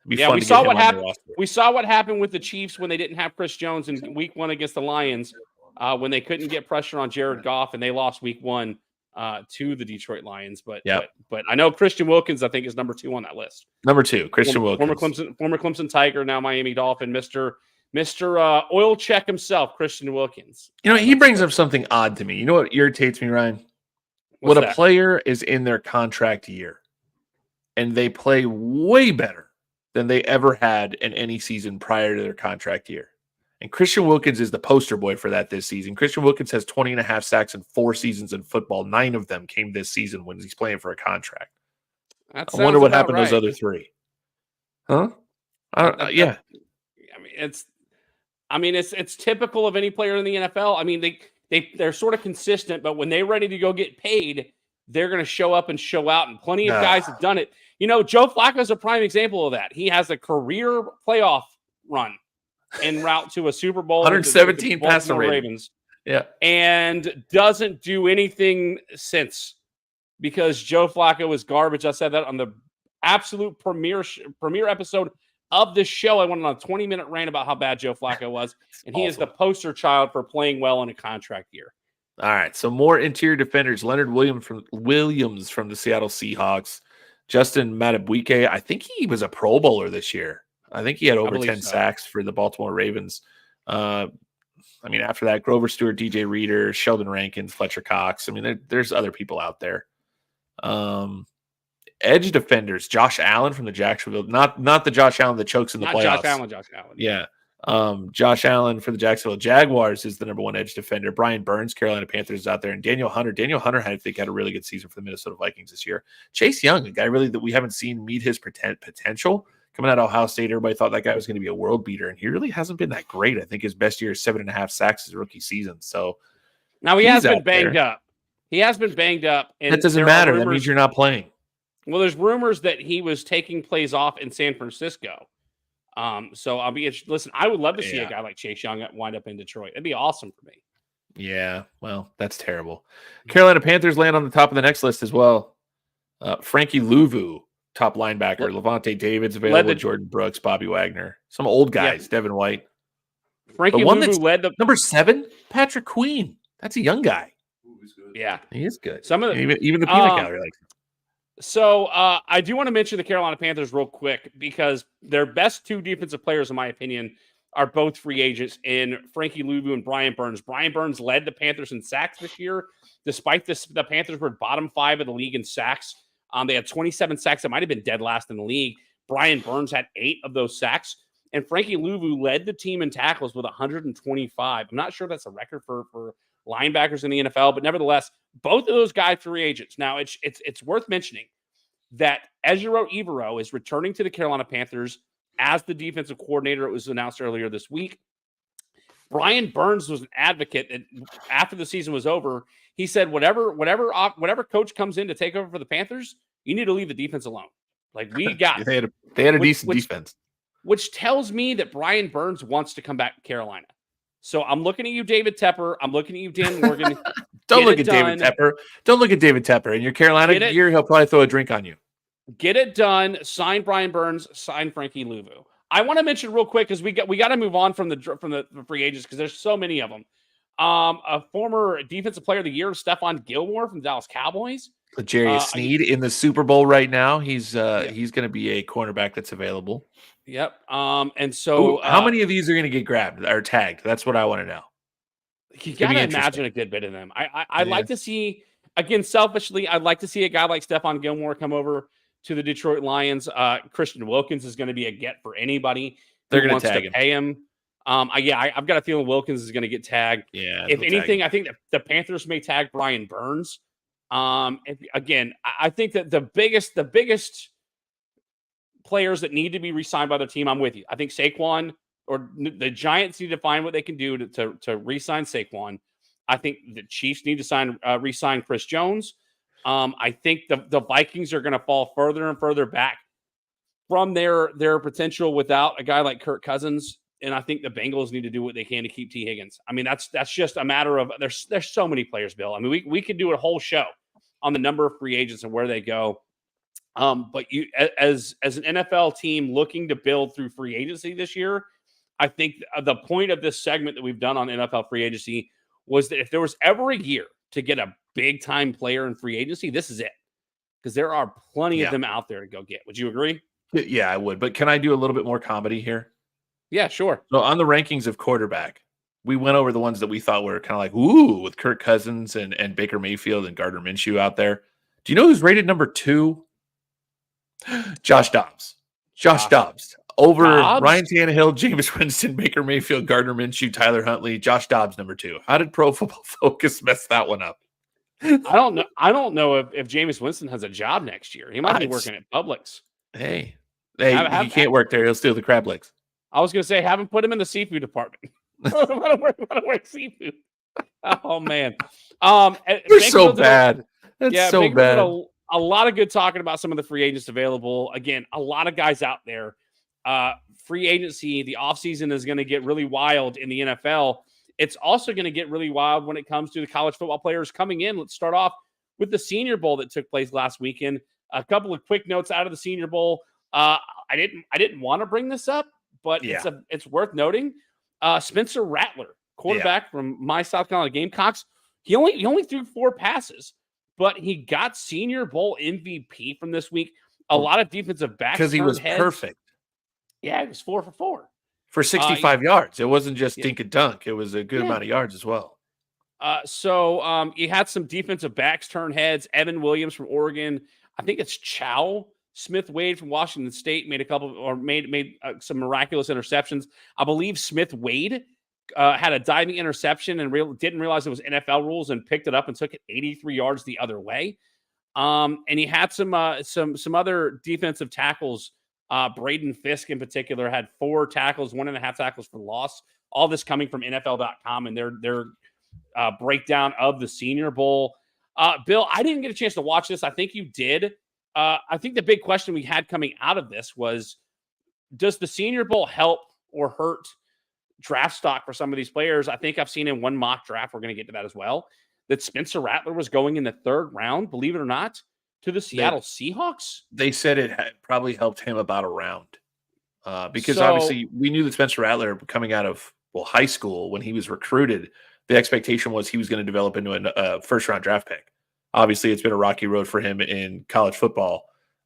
Speaker 1: We saw what happened. We saw what happened with the Chiefs when they didn't have Chris Jones in Week 1 against the Lions, when they couldn't get pressure on Jared Goff, and they lost Week 1 to the Detroit Lions. But I know Christian Wilkins, I think, is number 2 on that list.
Speaker 2: Number 2, Christian Wilkins,
Speaker 1: former Clemson Tiger, now Miami Dolphin, Mister Oil Check himself, Christian Wilkins.
Speaker 2: He brings up something odd to me. You know what irritates me, Ryan? When a player is in their contract year and they play way better than they ever had in any season prior to their contract year. And Christian Wilkins is the poster boy for that this season. Christian Wilkins has 20.5 sacks in 4 seasons in football. 9 of them came this season when he's playing for a contract. I wonder what happened to those other 3. Huh? Yeah.
Speaker 1: It's typical of any player in the NFL. I mean, they're sort of consistent, but when they're ready to go get paid, they're going to show up and show out. And plenty of guys have done it. Joe Flacco is a prime example of that. He has a career playoff run en route to a Super Bowl.
Speaker 2: 117 passer
Speaker 1: Ravens.
Speaker 2: Yeah.
Speaker 1: And doesn't do anything since because Joe Flacco was garbage. I said that on the absolute premiere episode of this show. I went on a 20-minute rant about how bad Joe Flacco was. And he is the poster child for playing well in a contract year.
Speaker 2: All right. So more interior defenders. Leonard Williams from the Seattle Seahawks. Justin Madubuike, I think he was a Pro Bowler this year. I think he had over 10 sacks for the Baltimore Ravens. After that, Grover Stewart, DJ Reader, Sheldon Rankins, Fletcher Cox. There's other people out there. Edge defenders, Josh Allen from the Jacksonville, not the Josh Allen that chokes in the playoffs.
Speaker 1: Josh Allen.
Speaker 2: Yeah. Josh Allen for the Jacksonville Jaguars is the number 1 edge defender. Brian Burns, Carolina Panthers, is out there, and Daniel Hunter. I think had a really good season for the Minnesota Vikings this year. Chase Young, a guy really that we haven't seen meet his potential coming out of Ohio State. Everybody thought that guy was going to be a world beater, and he really hasn't been that great. I think his best year is 7.5 sacks his rookie season. So
Speaker 1: now he has been banged up. And
Speaker 2: that doesn't matter. That means you're not playing.
Speaker 1: Well, there's rumors that he was taking plays off in San Francisco. So I'll be interested. Listen, I would love to see a guy like Chase Young wind up in Detroit. That'd be awesome for me.
Speaker 2: Yeah, well, that's terrible. Carolina Panthers land on the top of the next list as well. Frankie Louvu, top linebacker. Levante David's available. Jordan Brooks, Bobby Wagner. Some old guys. Devin White.
Speaker 1: Frankie Louvu led the
Speaker 2: number 7. Patrick Queen. That's a young guy.
Speaker 1: Yeah,
Speaker 2: he is good.
Speaker 1: Some of the,
Speaker 2: even the peanut gallery likes him.
Speaker 1: So I do want to mention the Carolina Panthers real quick because their best 2 defensive players, in my opinion, are both free agents in Frankie Louvu and Brian Burns. Brian Burns led the Panthers in sacks this year. Despite this, the Panthers were bottom 5 of the league in sacks. They had 27 sacks. It might have been dead last in the league. Brian Burns had 8 of those sacks. And Frankie Louvu led the team in tackles with 125. I'm not sure that's a record for linebackers in the NFL, but nevertheless, both of those guys free agents. Now, it's worth mentioning that Ejiro Evero is returning to the Carolina Panthers as the defensive coordinator. It was announced earlier this week. Brian Burns was an advocate that after the season was over, he said, whatever coach comes in to take over for the Panthers, you need to leave the defense alone. Like we got
Speaker 2: they had a decent defense.
Speaker 1: Which tells me that Brian Burns wants to come back to Carolina. So I'm looking at you, David Tepper. I'm looking at you, Dan Morgan.
Speaker 2: Don't look at David Tepper. Don't look at David Tepper. In your Carolina year, he'll probably throw a drink on you.
Speaker 1: Get it done. Sign Brian Burns. Sign Frankie Louvu. I want to mention real quick because we got to move on from the free agents because there's so many of them. A former defensive player of the year, Stephon Gilmore from the Dallas Cowboys.
Speaker 2: L'Jarius Sneed in the Super Bowl right now. He's going to be a cornerback that's available.
Speaker 1: Yep. And so
Speaker 2: how many of these are going to get grabbed or tagged? That's what I want to know.
Speaker 1: You got to imagine a good bit of them. I'd like to see, again, selfishly, I'd like to see a guy like Stephon Gilmore come over to the Detroit Lions. Christian Wilkins is going to be a get for anybody
Speaker 2: who
Speaker 1: wants to pay him. I've got a feeling Wilkins is going to get tagged.
Speaker 2: Yeah.
Speaker 1: If anything, I think that the Panthers may tag Brian Burns. Again, I think that the biggest players that need to be re-signed by their team, I'm with you. I think Saquon or the Giants need to find what they can do to re-sign Saquon. I think the Chiefs need to re-sign Chris Jones. I think the Vikings are going to fall further and further back from their potential without a guy like Kirk Cousins. And I think the Bengals need to do what they can to keep T. Higgins. I mean, that's just a matter of there's so many players, Bill. I mean, we could do a whole show on the number of free agents and where they go. But you, as an NFL team looking to build through free agency this year, I think the point of this segment that we've done on NFL free agency was that if there was ever a year to get a big time player in free agency, this is it. Because there are plenty of them out there to go get. Would you agree?
Speaker 2: Yeah, I would. But can I do a little bit more comedy here?
Speaker 1: Yeah, sure.
Speaker 2: So on the rankings of quarterback, we went over the ones that we thought were kind of like, ooh, with Kirk Cousins and Baker Mayfield and Gardner Minshew out there. Do you know who's rated number 2? Josh Dobbs. Josh Dobbs. Over Ryan Tannehill, Jameis Winston, Baker Mayfield, Gardner Minshew, Tyler Huntley, Josh Dobbs, number 2. How did Pro Football Focus mess that one up?
Speaker 1: I don't know if Jameis Winston has a job next year. He might be working at Publix.
Speaker 2: Hey, he can't work there. He'll steal the crab legs.
Speaker 1: I was going to say, have him put him in the seafood department. Let him work seafood. Oh, man.
Speaker 2: You're so bad. That's so bad.
Speaker 1: A lot of good talking about some of the free agents available. Again, a lot of guys out there. Free agency, the offseason is going to get really wild in the NFL. It's also going to get really wild when it comes to the college football players coming in. Let's start off with the Senior Bowl that took place last weekend. A couple of quick notes out of the Senior Bowl. I didn't want to bring this up, but it's worth noting. Spencer Rattler, quarterback from my South Carolina Gamecocks, he only threw 4 passes, but he got Senior Bowl MVP from this week. A lot of defensive backs
Speaker 2: because he was perfect.
Speaker 1: Yeah, he was 4 for 4
Speaker 2: for 65 yards. It wasn't just dink and dunk; it was a good amount of yards as well.
Speaker 1: So you had some defensive backs turn heads. Evan Williams from Oregon. I think it's Chow Smith-Wade from Washington State made some miraculous interceptions. I believe Smith-Wade had a diving interception and didn't realize it was NFL rules and picked it up and took it 83 yards the other way. And he had some other defensive tackles. Braden Fisk in particular had 4 tackles, 1.5 tackles for loss. All this coming from NFL.com and their breakdown of the Senior Bowl. Bill, I didn't get a chance to watch this. I think you did. I think the big question we had coming out of this was, does the Senior Bowl help or hurt draft stock for some of these players? I think I've seen in one mock draft, we're going to get to that as well, that Spencer Rattler was going in the 3rd round, believe it or not, to the Seattle Seahawks.
Speaker 2: They said it had probably helped him about a round because obviously we knew that Spencer Rattler coming out of high school when he was recruited, the expectation was he was going to develop into a first-round draft pick. Obviously, it's been a rocky road for him in college football,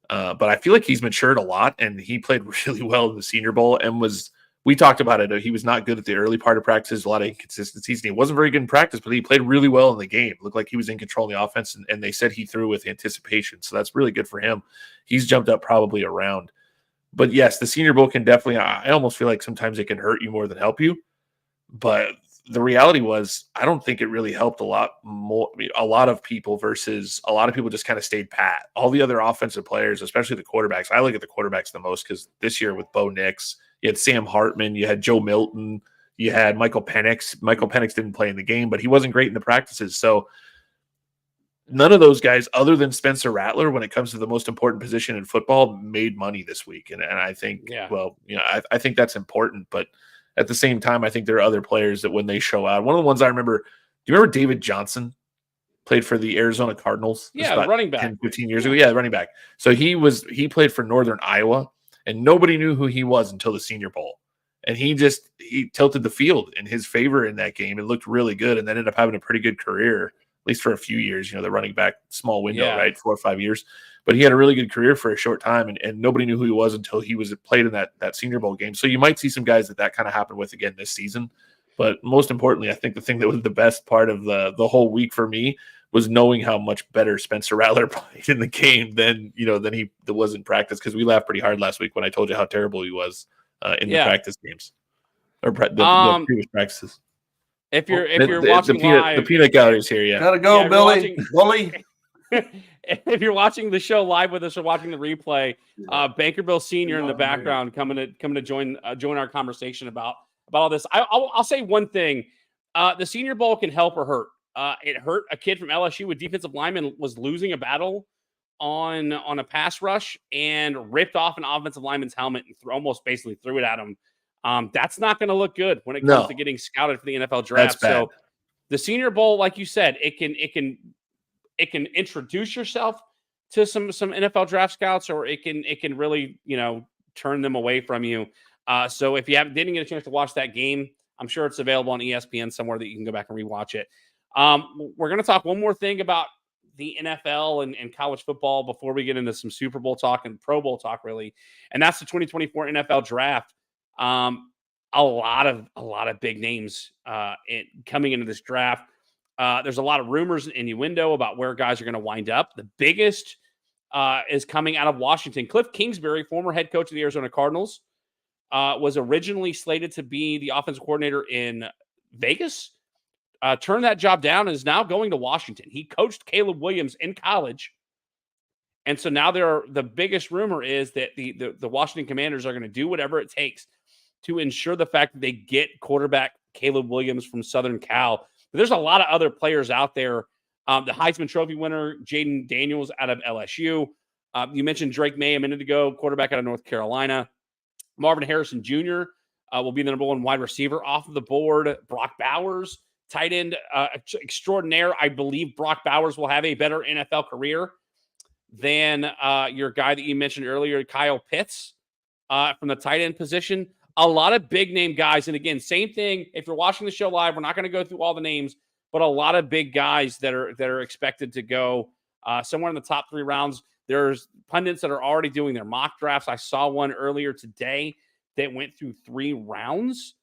Speaker 2: but I feel like he's matured a lot, and he played really well in the Senior Bowl and we talked about it. He was not good at the early part of practices, a lot of inconsistencies, and he wasn't very good in practice, but he played really well in the game. It looked like he was in control of the offense, and they said he threw with anticipation, so that's really good for him. He's jumped up probably a round. But yes, the Senior Bowl can definitely, I almost feel like sometimes it can hurt you more than help you, but the reality was, I don't think it really helped a lot more. I mean, a lot of people versus a lot of people just kind of stayed pat. All the other offensive players, especially the quarterbacks, I look at the quarterbacks the most because this year with Bo Nix, you had Sam Hartman, you had Joe Milton, you had Michael Penix. Michael Penix didn't play in the game, but he wasn't great in the practices. So none of those guys, other than Spencer Rattler, when it comes to the most important position in football, made money this week. And I think, I think that's important, but at the same time, I think there are other players that when they show out, one of the ones I remember, do you remember David Johnson? played for the Arizona Cardinals.
Speaker 1: Yeah,
Speaker 2: about
Speaker 1: running back.
Speaker 2: 10, 15 years ago. Yeah, running back. So he played for Northern Iowa, and nobody knew who he was until the Senior Bowl. And he tilted the field in his favor in that game. It looked really good, and then ended up having a pretty good career, at least for a few years. The running back small window, right? 4 or 5 years. But he had a really good career for a short time, and nobody knew who he was until he was played in that Senior Bowl game. So you might see some guys that kind of happened with again this season. But most importantly, I think the thing that was the best part of the whole week for me was knowing how much better Spencer Rattler played in the game than he was in practice, because we laughed pretty hard last week when I told you how terrible he was in the practice games or the previous practices.
Speaker 1: If you're watching
Speaker 2: the peanut gallery's here, yeah.
Speaker 3: Gotta go, Billy. Bully.
Speaker 1: If you're watching the show live with us or watching the replay, Banker Bill Sr. in the background coming to join our conversation about all this. I'll say one thing: the Senior Bowl can help or hurt. It hurt a kid from LSU, a defensive lineman, was losing a battle on a pass rush and ripped off an offensive lineman's helmet and almost basically threw it at him. That's not going to look good when it comes to getting scouted for the NFL draft. So the Senior Bowl, like you said, it can introduce yourself to some NFL draft scouts, or it can really turn them away from you. So if you didn't get a chance to watch that game, I'm sure it's available on ESPN somewhere that you can go back and rewatch it. We're going to talk one more thing about the NFL and college football before we get into some Super Bowl talk and Pro Bowl talk, really. And that's the 2024 NFL draft. A lot of big names coming into this draft. There's a lot of rumors and innuendo about where guys are going to wind up. The biggest is coming out of Washington. Cliff Kingsbury, former head coach of the Arizona Cardinals, was originally slated to be the offensive coordinator in Vegas. Turned that job down and is now going to Washington. He coached Caleb Williams in college. And so now the biggest rumor is that the Washington Commanders are going to do whatever it takes to ensure the fact that they get quarterback Caleb Williams from Southern Cal. But there's a lot of other players out there. The Heisman Trophy winner, Jaden Daniels out of LSU. You mentioned Drake May a minute ago, quarterback out of North Carolina. Marvin Harrison Jr. Will be the number one wide receiver off of the board. Brock Bowers, tight end extraordinaire. I believe Brock Bowers will have a better NFL career than your guy that you mentioned earlier, Kyle Pitts, from the tight end position. A lot of big name guys. And again, same thing. If you're watching the show live, we're not going to go through all the names, but a lot of big guys that are expected to go somewhere in the top 3 rounds. There's pundits that are already doing their mock drafts. I saw one earlier today that went through 3 rounds.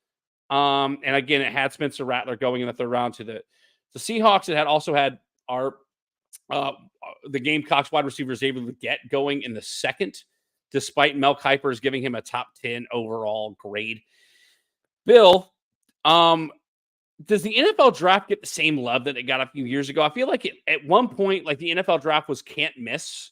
Speaker 1: And again, it had Spencer Rattler going in the 3rd round to the Seahawks. It also had the Gamecocks wide receiver Xavier Legette going in the 2nd, despite Mel Kiper's giving him a top 10 overall grade. Bill, does the NFL draft get the same love that it got a few years ago? I feel like at one point, like the NFL draft was can't miss.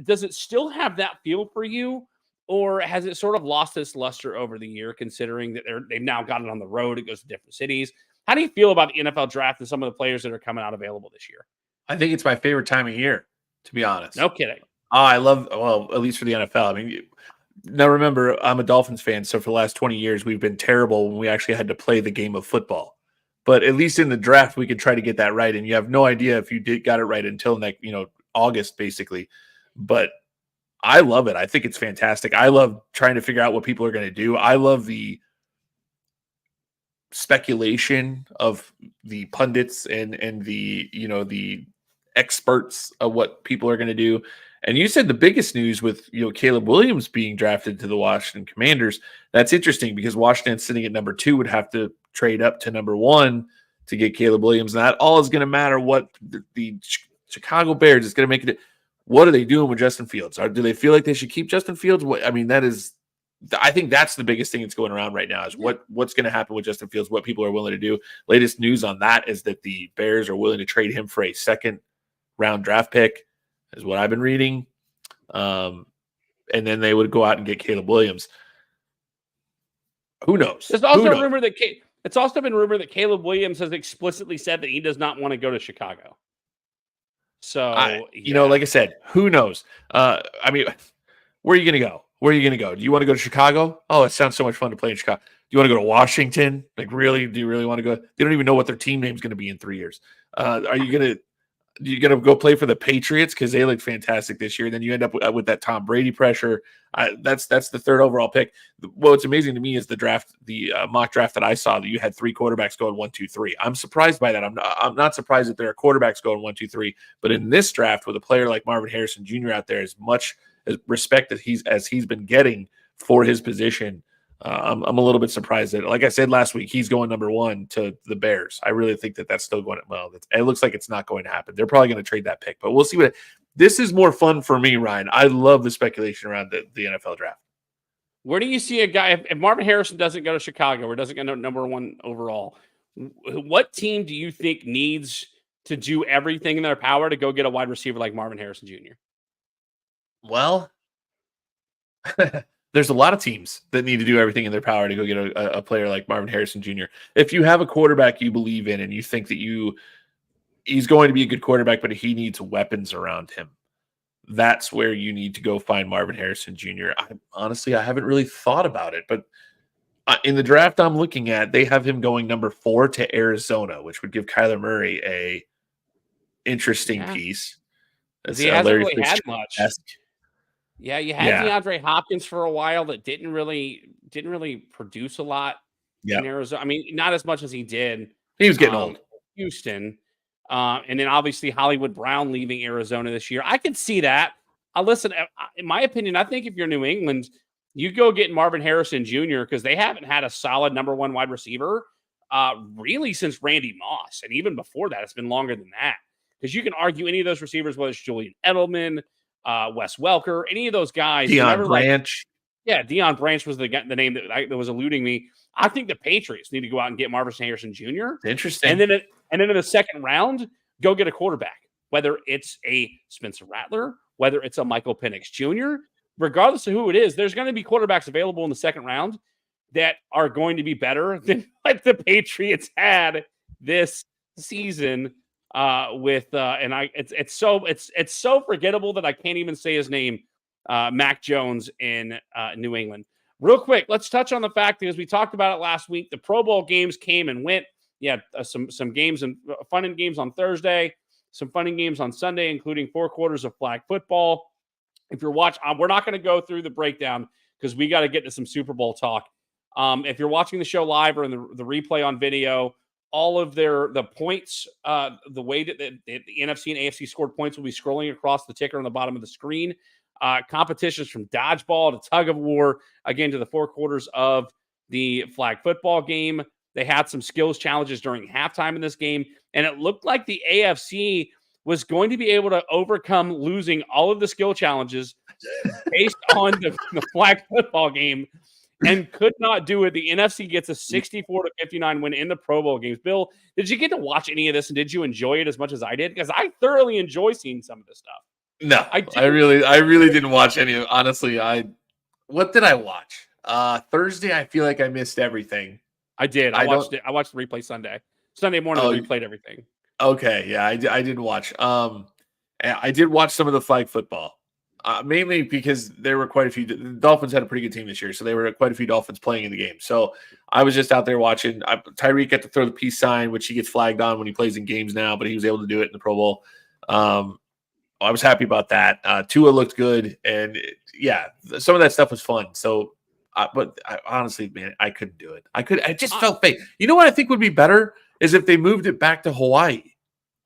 Speaker 1: Does it still have that feel for you? Or has it sort of lost its luster over the year, considering that they've now got it on the road? It goes to different cities. How do you feel about the NFL draft and some of the players that are coming out available this year?
Speaker 2: I think it's my favorite time of year, to be honest.
Speaker 1: No kidding.
Speaker 2: I love, at least for the NFL. I mean, now remember, I'm a Dolphins fan, so for the last 20 years, we've been terrible when we actually had to play the game of football. But at least in the draft, we could try to get that right, and you have no idea if you got it right until August, basically. But I love it. I think it's fantastic. I love trying to figure out what people are going to do. I love the speculation of the pundits and the experts of what people are going to do. And you said the biggest news with Caleb Williams being drafted to the Washington Commanders. That's interesting because Washington sitting at number 2 would have to trade up to number 1 to get Caleb Williams. And that all is going to matter what the Chicago Bears is going to make it. What are they doing with Justin Fields? Do they feel like they should keep Justin Fields? I think that's the biggest thing that's going around right now is what's going to happen with Justin Fields, what people are willing to do. Latest news on that is that the Bears are willing to trade him for a 2nd-round draft pick, is what I've been reading. And then they would go out and get Caleb Williams. Who knows?
Speaker 1: There's also it's also been rumored that Caleb Williams has explicitly said that he does not want to go to Chicago. So,
Speaker 2: like I said, who knows? Where are you going to go? Where are you going to go? Do you want to go to Chicago? Oh, it sounds so much fun to play in Chicago. Do you want to go to Washington? Like, really? Do you really want to go? They don't even know what their team name is going to be in 3 years. Are you going to you're going to go play for the Patriots because they look fantastic this year. And then you end up with that Tom Brady pressure. That's the third overall pick. What's amazing to me is the draft, the mock draft that I saw, that you had 3 quarterbacks going 1, 2, 3. I'm surprised by that. I'm not surprised that there are quarterbacks going 1, 2, 3. But in this draft, with a player like Marvin Harrison Jr. out there, as much respect that he's been getting for his position, I'm a little bit surprised that, like I said last week, he's going number 1 to the Bears. I really think that's still going. It looks like it's not going to happen. They're probably going to trade that pick, but we'll see. This is more fun for me, Ryan. I love the speculation around the NFL draft.
Speaker 1: Where do you see a guy if Marvin Harrison doesn't go to Chicago or doesn't go number 1 overall? What team do you think needs to do everything in their power to go get a wide receiver like Marvin Harrison Jr.?
Speaker 2: Well, there's a lot of teams that need to do everything in their power to go get a player like Marvin Harrison Jr. If you have a quarterback you believe in and you think that he's going to be a good quarterback, but he needs weapons around him, that's where you need to go find Marvin Harrison Jr. Honestly, I haven't really thought about it, but in the draft I'm looking at, they have him going number 4 to Arizona, which would give Kyler Murray a interesting piece.
Speaker 1: He hasn't really had much. Yeah, you had DeAndre Hopkins for a while that didn't really produce a lot in Arizona. I mean, not as much as he did.
Speaker 2: He was getting old.
Speaker 1: Houston. And then obviously Hollywood Brown leaving Arizona this year. I can see that. Listen, in my opinion, I think if you're New England, you go get Marvin Harrison Jr. because they haven't had a solid number 1 wide receiver really since Randy Moss. And even before that, it's been longer than that. Because you can argue any of those receivers, whether it's Julian Edelman, Wes Welker, any of those guys.
Speaker 2: Deion Branch.
Speaker 1: Deion Branch was the name that was eluding me. I think the Patriots need to go out and get Marvin Harrison Jr.
Speaker 2: Interesting.
Speaker 1: And then in the second round, go get a quarterback, whether it's a Spencer Rattler, whether it's a Michael Penix Jr., regardless of who it is, there's going to be quarterbacks available in the second round that are going to be better than what the Patriots had this season. It's so forgettable that I can't even say his name, Mac Jones in New England. Real quick, let's touch on the fact that, as we talked about it last week, the Pro Bowl games came and went. Yeah, some games and fun and games on Thursday, some fun and games on Sunday, including 4 quarters of flag football. If you're watching, we're not going to go through the breakdown because we got to get to some Super Bowl talk. If you're watching the show live or in the replay on video, all of the points, the way that the NFC and AFC scored points will be scrolling across the ticker on the bottom of the screen. Competitions from dodgeball to tug of war, again, to the 4 quarters of the flag football game. They had some skills challenges during halftime in this game, and it looked like the AFC was going to be able to overcome losing all of the skill challenges based on the flag football game, and could not do it. The NFC gets a 64-59 win in the Pro Bowl games. Bill, did you get to watch any of this, and did you enjoy it as much as I did? Because I thoroughly enjoy seeing some of this stuff.
Speaker 2: No, I really didn't watch any of it. Honestly, what did I watch? Thursday, I feel like I missed everything.
Speaker 1: I did. I watched it. I watched the replay Sunday. Sunday morning, they replayed everything.
Speaker 2: Okay, yeah, I did watch. I did watch some of the flag football, mainly because there were quite a few. The Dolphins had a pretty good team this year, so there were quite a few Dolphins playing in the game. So I was just out there watching. Tyreek got to throw the peace sign, which he gets flagged on when he plays in games now, but he was able to do it in the Pro Bowl. I was happy about that. Tua looked good, and some of that stuff was fun. So, but honestly, man, I couldn't do it. I just felt fake. You know what I think would be better is if they moved it back to Hawaii.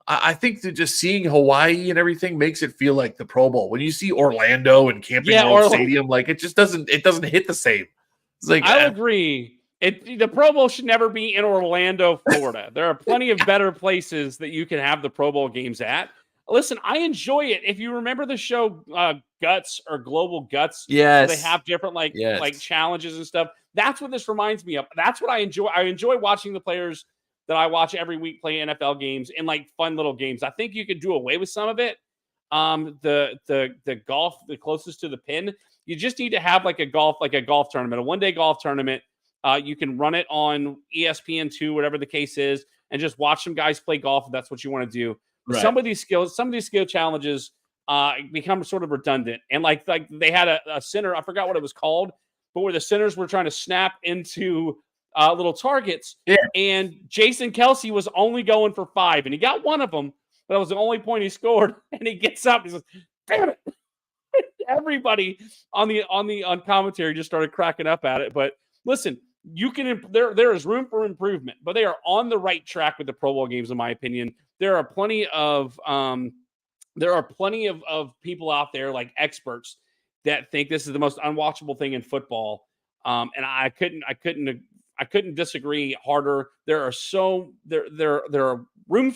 Speaker 2: I think that just seeing Hawaii and everything makes it feel like the Pro Bowl. When you see Orlando and Camping World Stadium, like it just doesn't hit the same. It's like
Speaker 1: I agree. The Pro Bowl should never be in Orlando, Florida. There are plenty of better places that you can have the Pro Bowl games at. Listen, I enjoy it. If you remember the show Guts or Global Guts,
Speaker 2: yes,
Speaker 1: they have different like challenges and stuff. That's what this reminds me of. That's what I enjoy. I enjoy watching the players that I watch every week play NFL games in like fun little games. I think you could do away with some of it. The golf, the closest to the pin, you just need to have like a golf tournament, a one-day golf tournament. You can run it on ESPN2, whatever the case is, and just watch some guys play golf if that's what you want to do. Right. Some of these skill challenges become sort of redundant. And like they had a center, I forgot what it was called, but where the centers were trying to snap into little targets. Yeah. And Jason Kelsey was only going for 5, and he got one of them. but it was the only point he scored. And he gets up, he says, "Damn it!" Everybody on commentary just started cracking up at it. But listen, you can there is room for improvement, but they are on the right track with the Pro Bowl games, in my opinion. There are plenty of people out there, like experts, that think this is the most unwatchable thing in football. And I couldn't disagree harder. There's room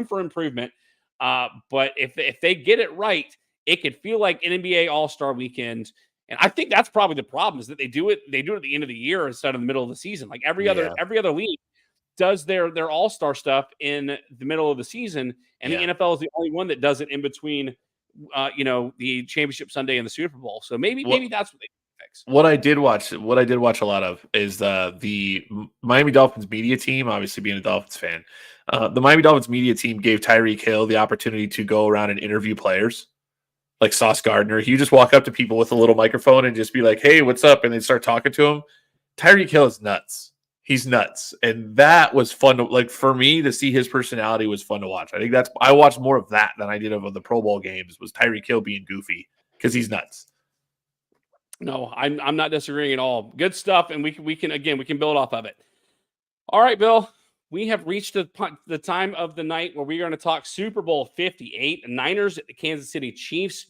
Speaker 1: for improvement. But if they get it right, it could feel like an NBA All-Star weekend. And I think that's probably the problem, is that they do it at the end of the year instead of the middle of the season. Like every other league does their All-Star stuff in the middle of the season, and the NFL is the only one that does it in between the championship Sunday and the Super Bowl. So maybe that's what they fix.
Speaker 2: What I did watch a lot of is the Miami Dolphins media team, obviously being a Dolphins fan. The Miami Dolphins media team gave Tyreek Hill the opportunity to go around and interview players. Like Sauce Gardner, he would just walk up to people with a little microphone and just be like, "Hey, what's up?" And they'd start talking to him. Tyreek Hill is nuts. He's nuts. And that was fun for me to see his personality was fun to watch. I think I watched more of that than I did of the Pro Bowl games, was Tyreek Hill being goofy, because he's nuts.
Speaker 1: No, I'm not disagreeing at all. Good stuff, and we can build off of it. All right, Bill. We have reached the time of the night where we're going to talk Super Bowl 58, Niners at the Kansas City Chiefs.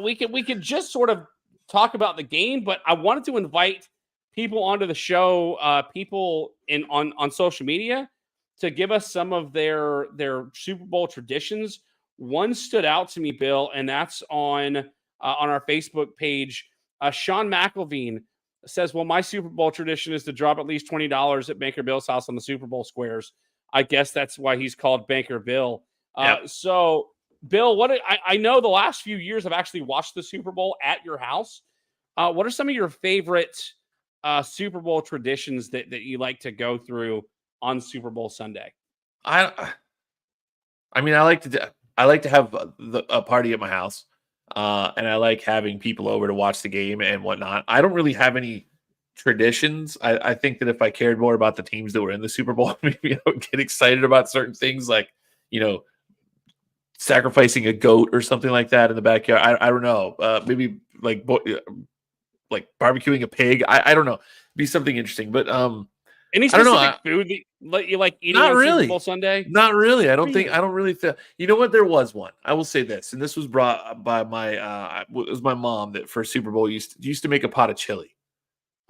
Speaker 1: We could just sort of talk about the game, but I wanted to invite people onto the show, people on social media, to give us some of their Super Bowl traditions. One stood out to me, Bill, and that's on our Facebook page. Sean McElveen says, "Well, my Super Bowl tradition is to drop at least $20 at Banker Bill's house on the Super Bowl squares." I guess that's why he's called Banker Bill.
Speaker 2: Yep.
Speaker 1: So, Bill, I know the last few years I've actually watched the Super Bowl at your house. What are some of your favorite Super Bowl traditions that you like to go through on Super Bowl Sunday?
Speaker 2: I mean, I like to have a party at my house. And I like having people over to watch the game and whatnot. I don't really have any traditions. I think that if I cared more about the teams that were in the Super Bowl, maybe I would get excited about certain things, like, sacrificing a goat or something like that in the backyard. I don't know. Maybe like barbecuing a pig. I don't know. Be something interesting. But
Speaker 1: any specific food that you like eating on Super Bowl Sunday?
Speaker 2: Not really. I don't really think. You know what? There was one. I will say this, and this was brought by it was my mom that for Super Bowl used to make a pot of chili.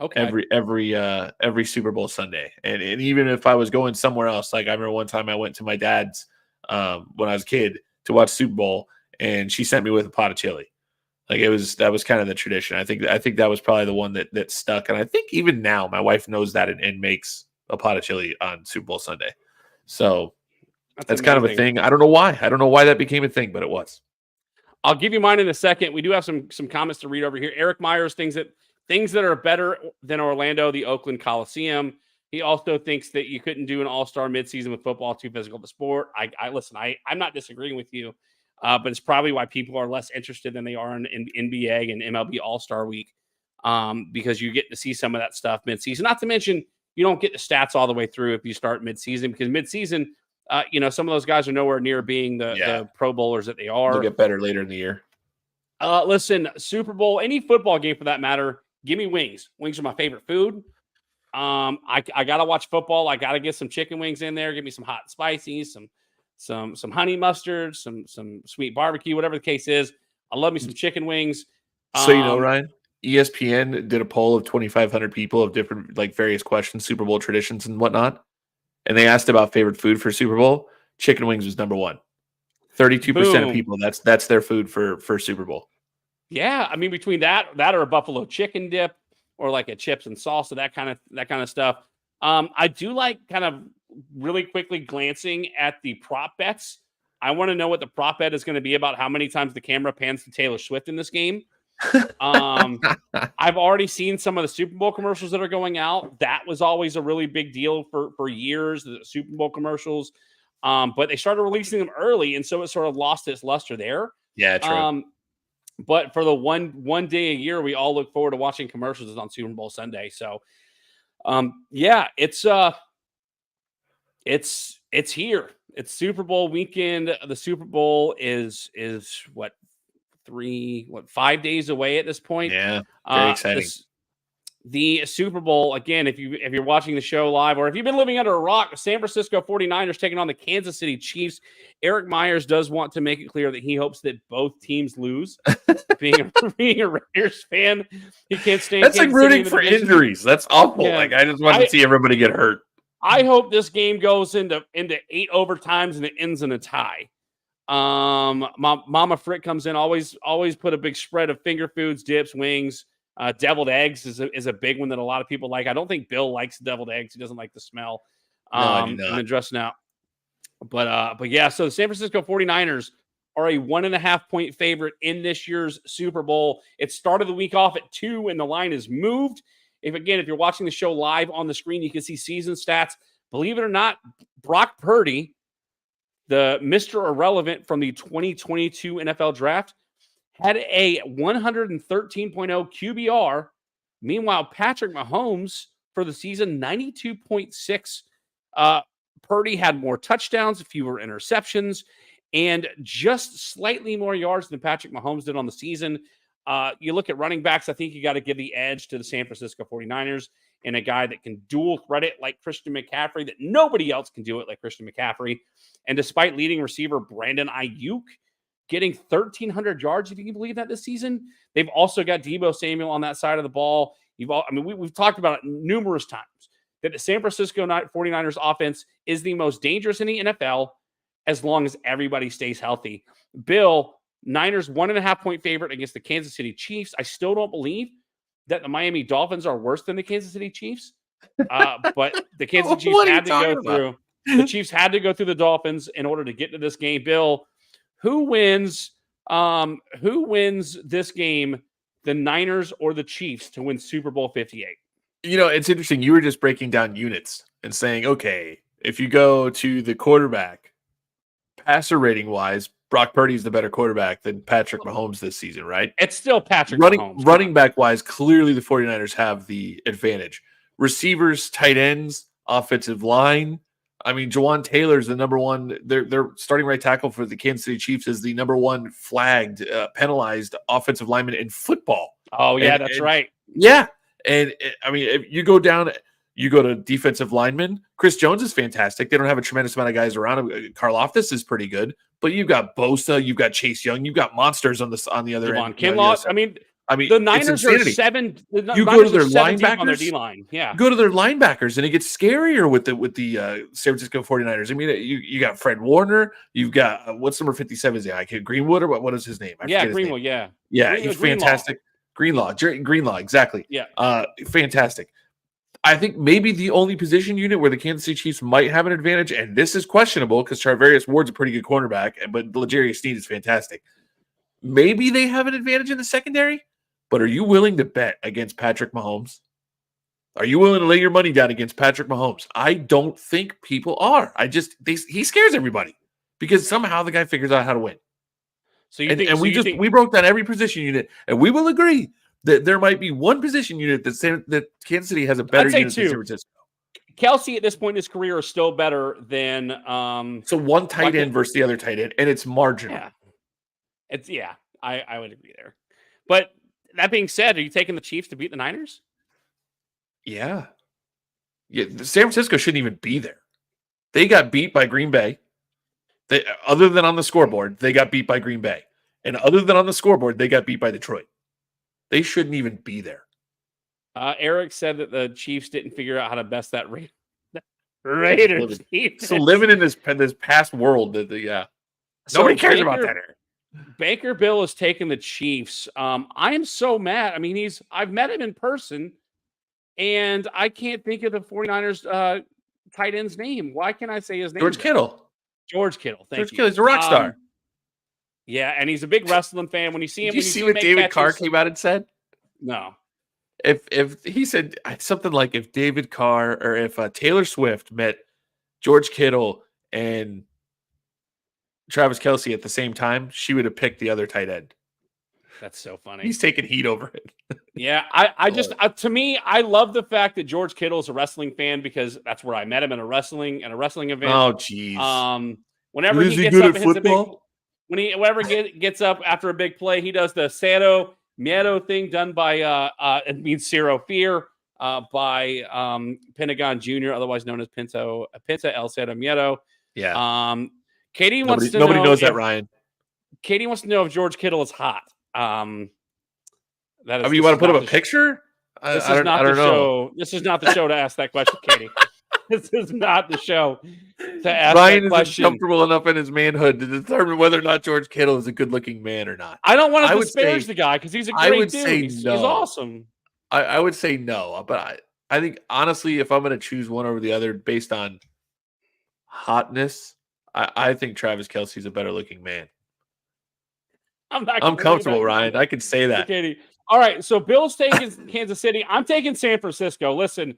Speaker 1: Okay.
Speaker 2: Every Super Bowl Sunday, and even if I was going somewhere else, like I remember one time I went to my dad's when I was a kid to watch Super Bowl, and she sent me with a pot of chili. Like that was kind of the tradition. I think that was probably the one that stuck. And I think even now my wife knows that and makes a pot of chili on Super Bowl Sunday. So that's kind of a thing. I don't know why. I don't know why that became a thing, but it was.
Speaker 1: I'll give you mine in a second. We do have some comments to read over here. Eric Myers things that are better than Orlando, the Oakland Coliseum. He also thinks that you couldn't do an all-star midseason with football, too physical of a sport. I'm not disagreeing with you. But it's probably why people are less interested than they are in NBA and MLB All-Star Week, because you get to see some of that stuff midseason. Not to mention, you don't get the stats all the way through if you start midseason, because midseason, some of those guys are nowhere near being the Pro Bowlers that they are.
Speaker 2: They'll get better later in the year.
Speaker 1: Listen, Super Bowl, any football game for that matter, give me wings. Wings are my favorite food. I got to watch football. I got to get some chicken wings in there. Give me some hot and spicy, some honey mustard, some sweet barbecue, whatever the case is. I love me some chicken wings.
Speaker 2: So, Ryan, ESPN did a poll of 2,500 people of different, various questions, Super Bowl traditions and whatnot. And they asked about favorite food for Super Bowl. Chicken wings was number one. 32% of people, that's their food for Super Bowl.
Speaker 1: Yeah. I mean, between that or a buffalo chicken dip or like a chips and salsa, that kind of stuff. I do like kind of really quickly glancing at the prop bets. I want to know what the prop bet is going to be about how many times the camera pans to Taylor Swift in this game. I've already seen some of the Super Bowl commercials that are going out. That was always a really big deal for years, the Super Bowl commercials. But they started releasing them early, and so it sort of lost its luster there.
Speaker 2: Yeah, true.
Speaker 1: But for the one day a year, we all look forward to watching commercials on Super Bowl Sunday. So, it's It's here. It's Super Bowl weekend. The Super Bowl is what 5 days away at this point.
Speaker 2: Yeah, very exciting.
Speaker 1: The Super Bowl, again, if you're watching the show live or if you've been living under a rock, the San Francisco 49ers taking on the Kansas City Chiefs. Eric Myers does want to make it clear that he hopes that both teams lose. being a Raiders fan, he can't stand
Speaker 2: That's
Speaker 1: Kansas
Speaker 2: like rooting
Speaker 1: City
Speaker 2: for injuries. That's awful.
Speaker 1: Yeah.
Speaker 2: Like I just want to see everybody get hurt.
Speaker 1: I hope this game goes into 8 overtimes and it ends in a tie. Mama Frick comes in, always put a big spread of finger foods, dips, wings. Deviled eggs is a big one that a lot of people like. I don't think Bill likes deviled eggs. He doesn't like the smell.
Speaker 2: No, I do not.
Speaker 1: And then dressing out. But yeah, so the San Francisco 49ers are a 1.5 point favorite in this year's Super Bowl. It started the week off at 2 and the line is moved. If you're watching the show live on the screen, you can see season stats. Believe it or not, Brock Purdy, the Mr. Irrelevant from the 2022 NFL Draft, had a 113.0 QBR. Meanwhile, Patrick Mahomes for the season, 92.6. Purdy had more touchdowns, fewer interceptions, and just slightly more yards than Patrick Mahomes did on the season. You look at running backs, I think you got to give the edge to the San Francisco 49ers and a guy that can dual credit like Christian McCaffrey, that nobody else can do it like Christian McCaffrey. And despite leading receiver Brandon Ayuk getting 1,300 yards, if you can believe that, this season, they've also got Deebo Samuel on that side of the ball. We've talked about it numerous times that the San Francisco 49ers offense is the most dangerous in the NFL as long as everybody stays healthy. Bill, Niners 1.5 point favorite against the Kansas City Chiefs. I still don't believe that the Miami Dolphins are worse than the Kansas City Chiefs. But the Kansas City Chiefs had to go through. The Chiefs had to go through the Dolphins in order to get to this game. Bill, who wins this game, the Niners or the Chiefs, to win Super Bowl 58?
Speaker 2: It's interesting. You were just breaking down units and saying, okay, if you go to the quarterback, passer rating wise, Brock Purdy is the better quarterback than Patrick Mahomes this season, right?
Speaker 1: It's still Patrick Mahomes.
Speaker 2: Running back wise, clearly the 49ers have the advantage. Receivers, tight ends, offensive line. I mean, Jawan Taylor's the number one. Their starting right tackle for the Kansas City Chiefs is the number one flagged, penalized offensive lineman in football.
Speaker 1: Oh, yeah, that's right.
Speaker 2: Yeah. And I mean, if you go down, you go to defensive linemen. Chris Jones is fantastic. They don't have a tremendous amount of guys around him. Karlaftis is pretty good, but you've got Bosa, you've got Chase Young, you've got monsters on the other end.
Speaker 1: Kinlaw. I mean, the Niners are 7.
Speaker 2: You go to their linebackers
Speaker 1: on their D-line. Yeah,
Speaker 2: go to their linebackers, and it gets scarier with the San Francisco 49ers. I mean, you got Fred Warner, you've got what's number 57? Is it Greenwood or what is his name?
Speaker 1: Greenwood.
Speaker 2: Yeah,
Speaker 1: Greenwood,
Speaker 2: he's fantastic. Greenlaw, exactly.
Speaker 1: Yeah,
Speaker 2: fantastic. I think maybe the only position unit where the Kansas City Chiefs might have an advantage, and this is questionable because Charvarius Ward's a pretty good cornerback, but L'Jarius Sneed is fantastic. Maybe they have an advantage in the secondary, but are you willing to bet against Patrick Mahomes? Are you willing to lay your money down against Patrick Mahomes? I don't think people are. He scares everybody because somehow the guy figures out how to win.
Speaker 1: So
Speaker 2: we broke down every position unit, and we will agree that there might be one position unit that Kansas City has a better unit than San Francisco.
Speaker 1: Kelsey at this point in his career is still better than
Speaker 2: so one tight end versus the other tight end, and it's marginal.
Speaker 1: Yeah. I would agree there. But that being said, are you taking the Chiefs to beat the Niners?
Speaker 2: Yeah. San Francisco shouldn't even be there. They got beat by Green Bay. Other than on the scoreboard, they got beat by Green Bay. And other than on the scoreboard, they got beat by Detroit. They shouldn't even be there.
Speaker 1: Eric said that the Chiefs didn't figure out how to best that Raiders defense.
Speaker 2: So living in this past world, nobody cares about that.
Speaker 1: Baker Bill has taken the Chiefs. I am so mad. I mean, I've met him in person, and I can't think of the 49ers tight end's name. Why can't I say his name?
Speaker 2: George Kittle.
Speaker 1: Thank you.
Speaker 2: George Kittle, he's a rock star.
Speaker 1: Yeah, and he's a big wrestling fan. When you see him,
Speaker 2: did you see what David Carr came out and said?
Speaker 1: No.
Speaker 2: If he said something like if David Carr or if Taylor Swift met George Kittle and Travis Kelce at the same time, she would have picked the other tight end.
Speaker 1: That's so funny.
Speaker 2: He's taking heat over it.
Speaker 1: Yeah, I just to me, I love the fact that George Kittle is a wrestling fan because that's where I met him in a wrestling event.
Speaker 2: Oh, jeez.
Speaker 1: Whenever he gets up and hits a big, whenever gets up after a big play, he does the Sado Miedo thing done by it means Zero Fear by Pentagon Jr., otherwise known as Pinta El Sado Miedo.
Speaker 2: Yeah.
Speaker 1: Katie
Speaker 2: Nobody knows that, Ryan.
Speaker 1: Katie wants to know if George Kittle is hot.
Speaker 2: That is, you want to put up a picture?
Speaker 1: This is not the show. This is not the show to ask that question, Katie. This is not the show to ask
Speaker 2: Ryan
Speaker 1: that question.
Speaker 2: Ryan is comfortable enough in his manhood to determine whether or not George Kittle is a good-looking man or not.
Speaker 1: I don't want to disparage the guy because he's a great dude. He's awesome.
Speaker 2: I would say no, but I think, honestly, if I'm going to choose one over the other based on hotness, I think Travis Kelce's a better-looking man. I'm comfortable, Ryan. I can say that.
Speaker 1: Katie. All right, so Bill's taking Kansas City. I'm taking San Francisco. Listen,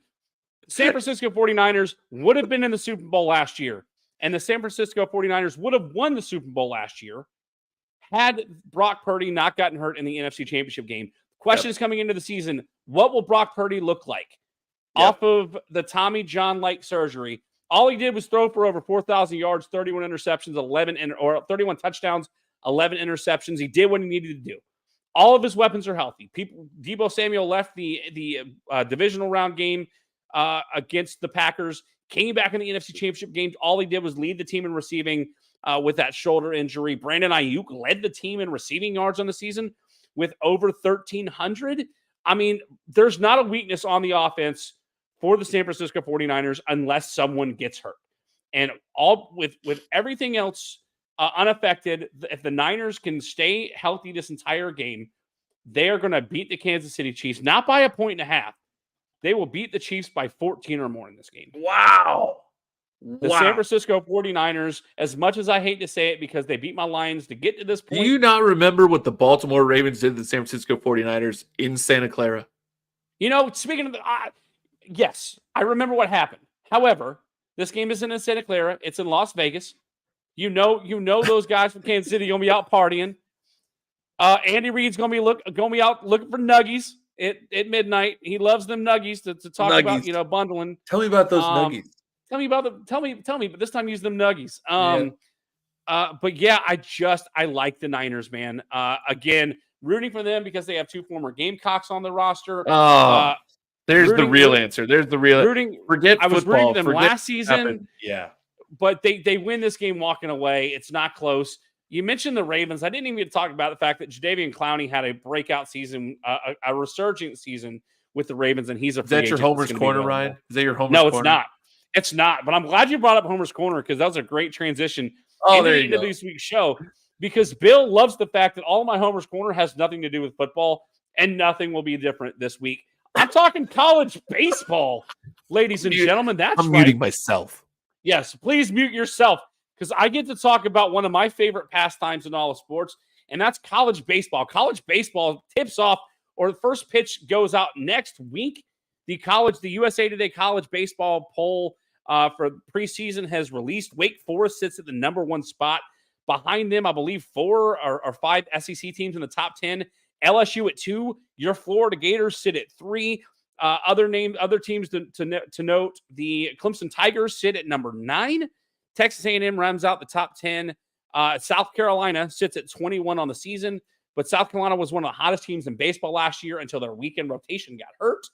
Speaker 1: San Francisco 49ers would have been in the Super Bowl last year, and the San Francisco 49ers would have won the Super Bowl last year had Brock Purdy not gotten hurt in the NFC Championship game. The question is coming into the season, what will Brock Purdy look like off of the Tommy John-like surgery? All he did was throw for over 4,000 yards, 31 interceptions, 31 touchdowns, 11 interceptions. He did what he needed to do. All of his weapons are healthy. Deebo Samuel left the divisional round game against the Packers, came back in the NFC Championship game. All he did was lead the team in receiving with that shoulder injury. Brandon Ayuk led the team in receiving yards on the season with over 1,300. I mean, there's not a weakness on the offense for the San Francisco 49ers unless someone gets hurt. And all with everything else unaffected, if the Niners can stay healthy this entire game, they are going to beat the Kansas City Chiefs, not by 1.5. They will beat the Chiefs by 14 or more in this game.
Speaker 2: Wow.
Speaker 1: The San Francisco 49ers, as much as I hate to say it because they beat my Lions to get to this point.
Speaker 2: Do you not remember what the Baltimore Ravens did to the San Francisco 49ers in Santa Clara?
Speaker 1: You know, speaking of yes, I remember what happened. However, this game isn't in Santa Clara. It's in Las Vegas. You know those guys from Kansas City are going to be out partying. Andy Reid's going to be out looking for nuggies at midnight. He loves them nuggies to talk
Speaker 2: nuggies.
Speaker 1: about, bundling.
Speaker 2: Tell me about those nuggies.
Speaker 1: Tell me, but this time use them nuggies. But yeah, I like the Niners, man. Again, rooting for them because they have two former Gamecocks on the roster.
Speaker 2: There's the real answer. There's the real forget
Speaker 1: I was
Speaker 2: football.
Speaker 1: rooting them last season.
Speaker 2: Yeah.
Speaker 1: But they win this game walking away. It's not close. You mentioned the Ravens. I didn't even get to talk about the fact that Jadeveon Clowney had a breakout season, a resurgent season with the Ravens, and he's a free agent.
Speaker 2: Is that your Homer's Corner, Ryan? Is that your Homer's
Speaker 1: Corner?
Speaker 2: No,
Speaker 1: it's not. It's not. But I'm glad you brought up Homer's Corner because that was a great transition into this week's show. Because Bill loves the fact that all of my Homer's Corner has nothing to do with football, and nothing will be different this week. I'm talking college baseball, ladies and gentlemen.
Speaker 2: I'm muting myself.
Speaker 1: Yes, please mute yourself because I get to talk about one of my favorite pastimes in all of sports, and that's college baseball. College baseball tips off, or the first pitch goes out next week. The USA Today college baseball poll for preseason has released. Wake Forest sits at the number 1 spot. Behind them, I believe 4 or 5 SEC teams in the top 10. LSU at 2. Your Florida Gators sit at 3. Other teams to note: the Clemson Tigers sit at number 9. Texas A&M rounds out the top 10. South Carolina sits at 21 on the season, but South Carolina was one of the hottest teams in baseball last year until their weekend rotation got hurt.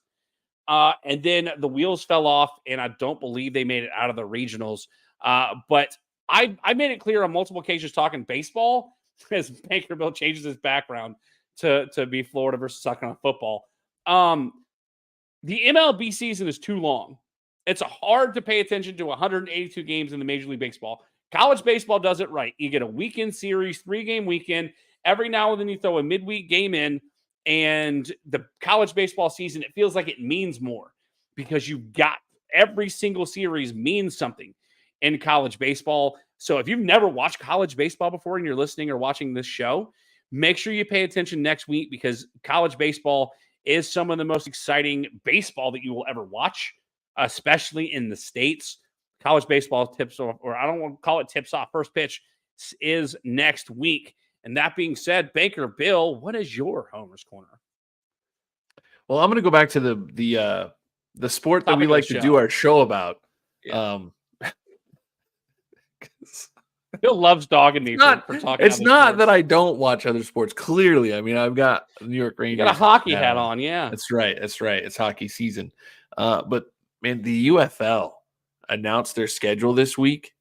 Speaker 1: And then the wheels fell off, and I don't believe they made it out of the regionals. But I made it clear on multiple occasions talking baseball as Bankerville changes his background to be Florida versus South Carolina football. The MLB season is too long. It's hard to pay attention to 182 games in the Major League Baseball. College baseball does it right. You get a weekend series, 3-game weekend. Every now and then you throw a midweek game in, and the college baseball season, it feels like it means more because you got every single series means something in college baseball. So if you've never watched college baseball before and you're listening or watching this show, make sure you pay attention next week because college baseball is some of the most exciting baseball that you will ever watch, especially in the States. College baseball tips off, or I don't want to call it tips off, first pitch is next week. And that being said, Banker Bill, what is your Homer's Corner?
Speaker 2: Well, I'm going to go back to the sport that we like to do our show about.
Speaker 1: Yeah. Bill loves dogging me for talking.
Speaker 2: It's not that I don't watch other sports. Clearly, I mean, I've got New York Rangers.
Speaker 1: You got a hockey hat on, yeah.
Speaker 2: That's right. It's hockey season. But man, the UFL announced their schedule this week,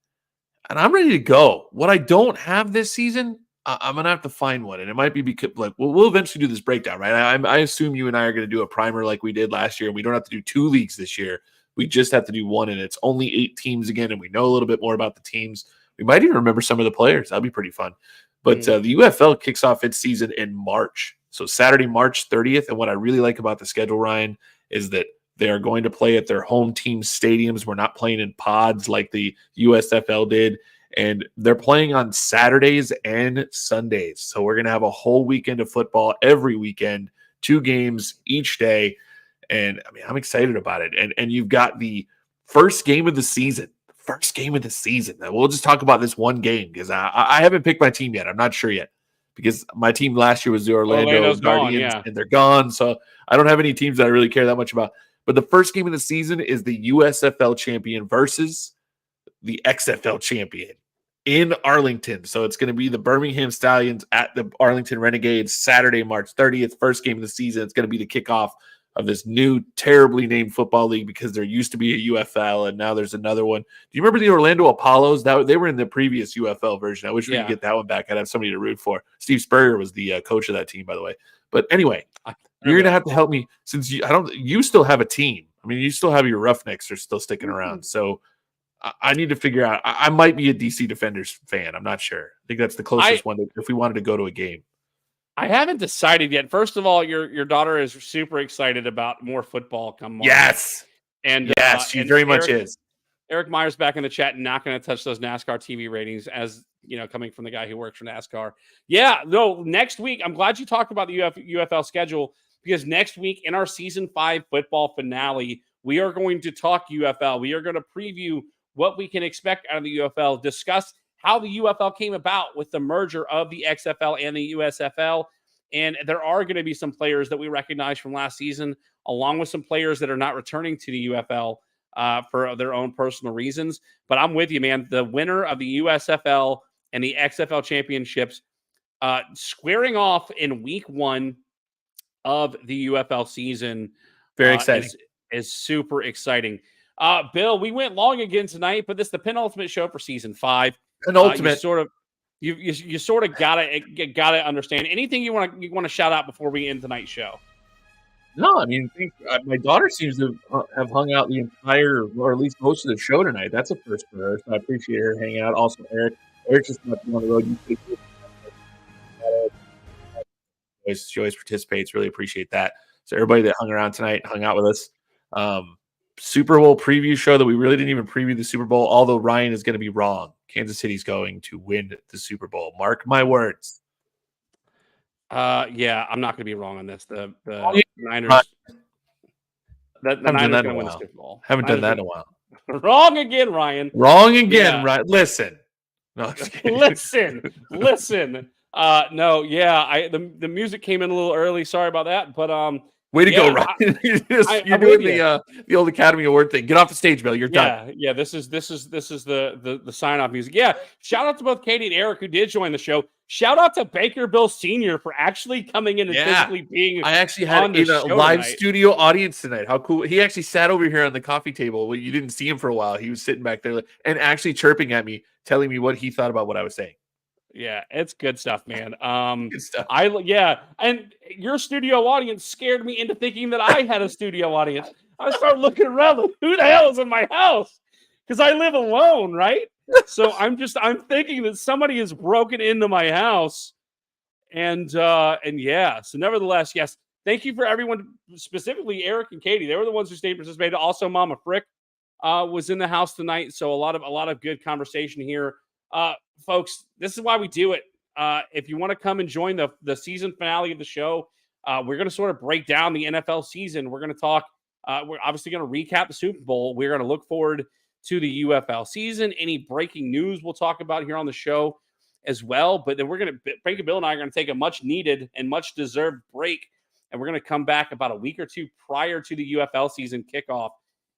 Speaker 2: and I'm ready to go. What I don't have this season, I'm gonna have to find one, and it might be because we'll eventually do this breakdown, right? I assume you and I are gonna do a primer like we did last year, and we don't have to do 2 leagues this year. We just have to do one, and it's only 8 teams again, and we know a little bit more about the teams. We might even remember some of the players. That'd be pretty fun. But the UFL kicks off its season in March. So Saturday, March 30th. And what I really like about the schedule, Ryan, is that they are going to play at their home team stadiums. We're not playing in pods like the USFL did. And they're playing on Saturdays and Sundays. So we're going to have a whole weekend of football every weekend, 2 games each day. And I mean, I'm excited about it. And you've got the first game of the season. We'll just talk about this one game because I haven't picked my team yet. I'm not sure yet because my team last year was the Orlando Guardians, and they're gone. So I don't have any teams that I really care that much about. But the first game of the season is the USFL champion versus the XFL champion in Arlington. So it's going to be the Birmingham Stallions at the Arlington Renegades Saturday, March 30th. First game of the season. It's going to be the kickoff of this new terribly named football league because there used to be a UFL and now there's another one. Do you remember the Orlando Apollos? They were in the previous UFL version. I wish we could get that one back. I'd have somebody to root for. Steve Spurrier was the coach of that team, by the way. But anyway, you're gonna have to help me since you still have a team. I mean, you still have your Roughnecks are still sticking around. So I need to figure out. I might be a DC Defenders fan. I'm not sure. I think that's the closest one if we wanted to go to a game.
Speaker 1: I haven't decided yet. First of all, your daughter is super excited about more football come March.
Speaker 2: Yes.
Speaker 1: And
Speaker 2: she very much is.
Speaker 1: Eric Myers back in the chat, not going to touch those NASCAR TV ratings as, coming from the guy who works for NASCAR. Yeah, no, next week, I'm glad you talked about the UFL schedule because next week in our season 5 football finale, we are going to talk UFL. We are going to preview what we can expect out of the UFL, discuss how the UFL came about with the merger of the XFL and the USFL. And there are going to be some players that we recognize from last season, along with some players that are not returning to the UFL for their own personal reasons. But I'm with you, man. The winner of the USFL and the XFL championships squaring off in week 1 of the UFL season.
Speaker 2: Very exciting.
Speaker 1: Is super exciting. Bill, we went long again tonight, but this is the penultimate show for season 5.
Speaker 2: Penultimate.
Speaker 1: You sort of gotta understand. Anything you want to shout out before we end tonight's show?
Speaker 2: No, I mean, my daughter seems to have hung out the entire, or at least most of the show tonight. That's a first for her, so I appreciate her hanging out. Also, Eric just got on the road. She always participates. Really appreciate that. So everybody that hung around tonight, hung out with us. Super Bowl preview show that we really didn't even preview the Super Bowl, although Ryan is going to be wrong. Kansas City's going to win the Super Bowl. Mark my words.
Speaker 1: Yeah, I'm not going to be wrong on this. The Niners. The Niners are going to win the Super Bowl.
Speaker 2: Haven't done that in a while.
Speaker 1: Wrong again, Ryan.
Speaker 2: Ryan. Listen. No,
Speaker 1: listen. No, yeah. The music came in a little early. Sorry about that, but
Speaker 2: way to go, Ryan! You're doing the old Academy Award thing. Get off the stage, Bill. You're done.
Speaker 1: Yeah. This is the sign off music. Yeah. Shout out to both Katie and Eric who did join the show. Shout out to Baker Bill Sr. for actually coming in and physically being.
Speaker 2: I actually had a live studio audience tonight. How cool! He actually sat over here on the coffee table. Well, you didn't see him for a while. He was sitting back there and actually chirping at me, telling me what he thought about what I was saying.
Speaker 1: Yeah, it's good stuff, man.
Speaker 2: Good stuff.
Speaker 1: And your studio audience scared me into thinking that I had a studio audience. I started looking around, like, who the hell is in my house? Because I live alone, right? So I'm thinking that somebody has broken into my house, and yeah. So nevertheless, yes, thank you for everyone, specifically Eric and Katie. They were the ones who stayed and participated. Also, Mama Frick was in the house tonight, so a lot of good conversation here. Folks, this is why we do it. If you want to come and join the season finale of the show, we're going to sort of break down the NFL season. We're going to talk. We're obviously going to recap the Super Bowl. We're going to look forward to the UFL season. Any breaking news we'll talk about here on the show as well. But then we're going to, Frankie Bill and I are going to take a much needed and much deserved break and we're going to come back about a week or two prior to the UFL season kickoff,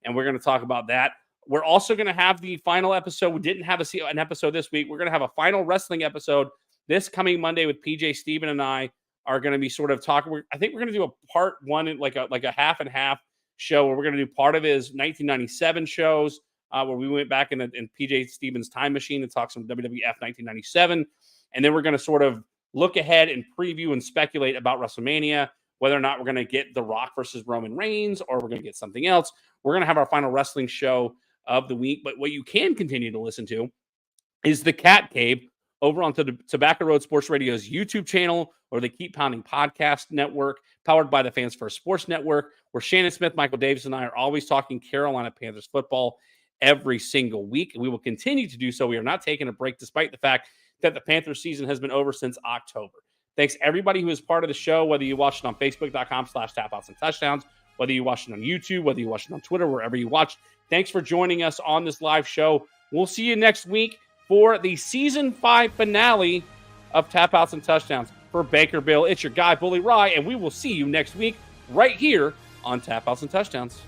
Speaker 1: and we're going to talk about that. We're also going to have the final episode. We didn't have an episode this week. We're going to have a final wrestling episode this coming Monday with PJ, Steven, and I are going to be sort of talking. I think we're going to do a part one, like a half and half show, where we're going to do part of his 1997 shows, where we went back in PJ Stevens' time machine and talk some WWF 1997. And then we're going to sort of look ahead and preview and speculate about WrestleMania, whether or not we're going to get The Rock versus Roman Reigns, or we're going to get something else. We're going to have our final wrestling show of the week. But what you can continue to listen to is the Cat Cave over on the Tobacco Road Sports Radio's YouTube channel, or the Keep Pounding Podcast Network, powered by the Fans First Sports Network, where Shannon Smith, Michael Davis, and I are always talking Carolina Panthers football every single week. We will continue to do so. We are not taking a break, despite the fact that the Panthers season has been over since October. Thanks everybody who is part of the show, whether you watch it on Facebook.com/tapouts and touchdowns, whether you watch it on YouTube, whether you watch it on Twitter, wherever you watch. Thanks for joining us on this live show. We'll see you next week for the Season 5 finale of Tap Outs and Touchdowns. For Baker Bill, it's your guy, Bully Rye, and we will see you next week right here on Tap Outs and Touchdowns.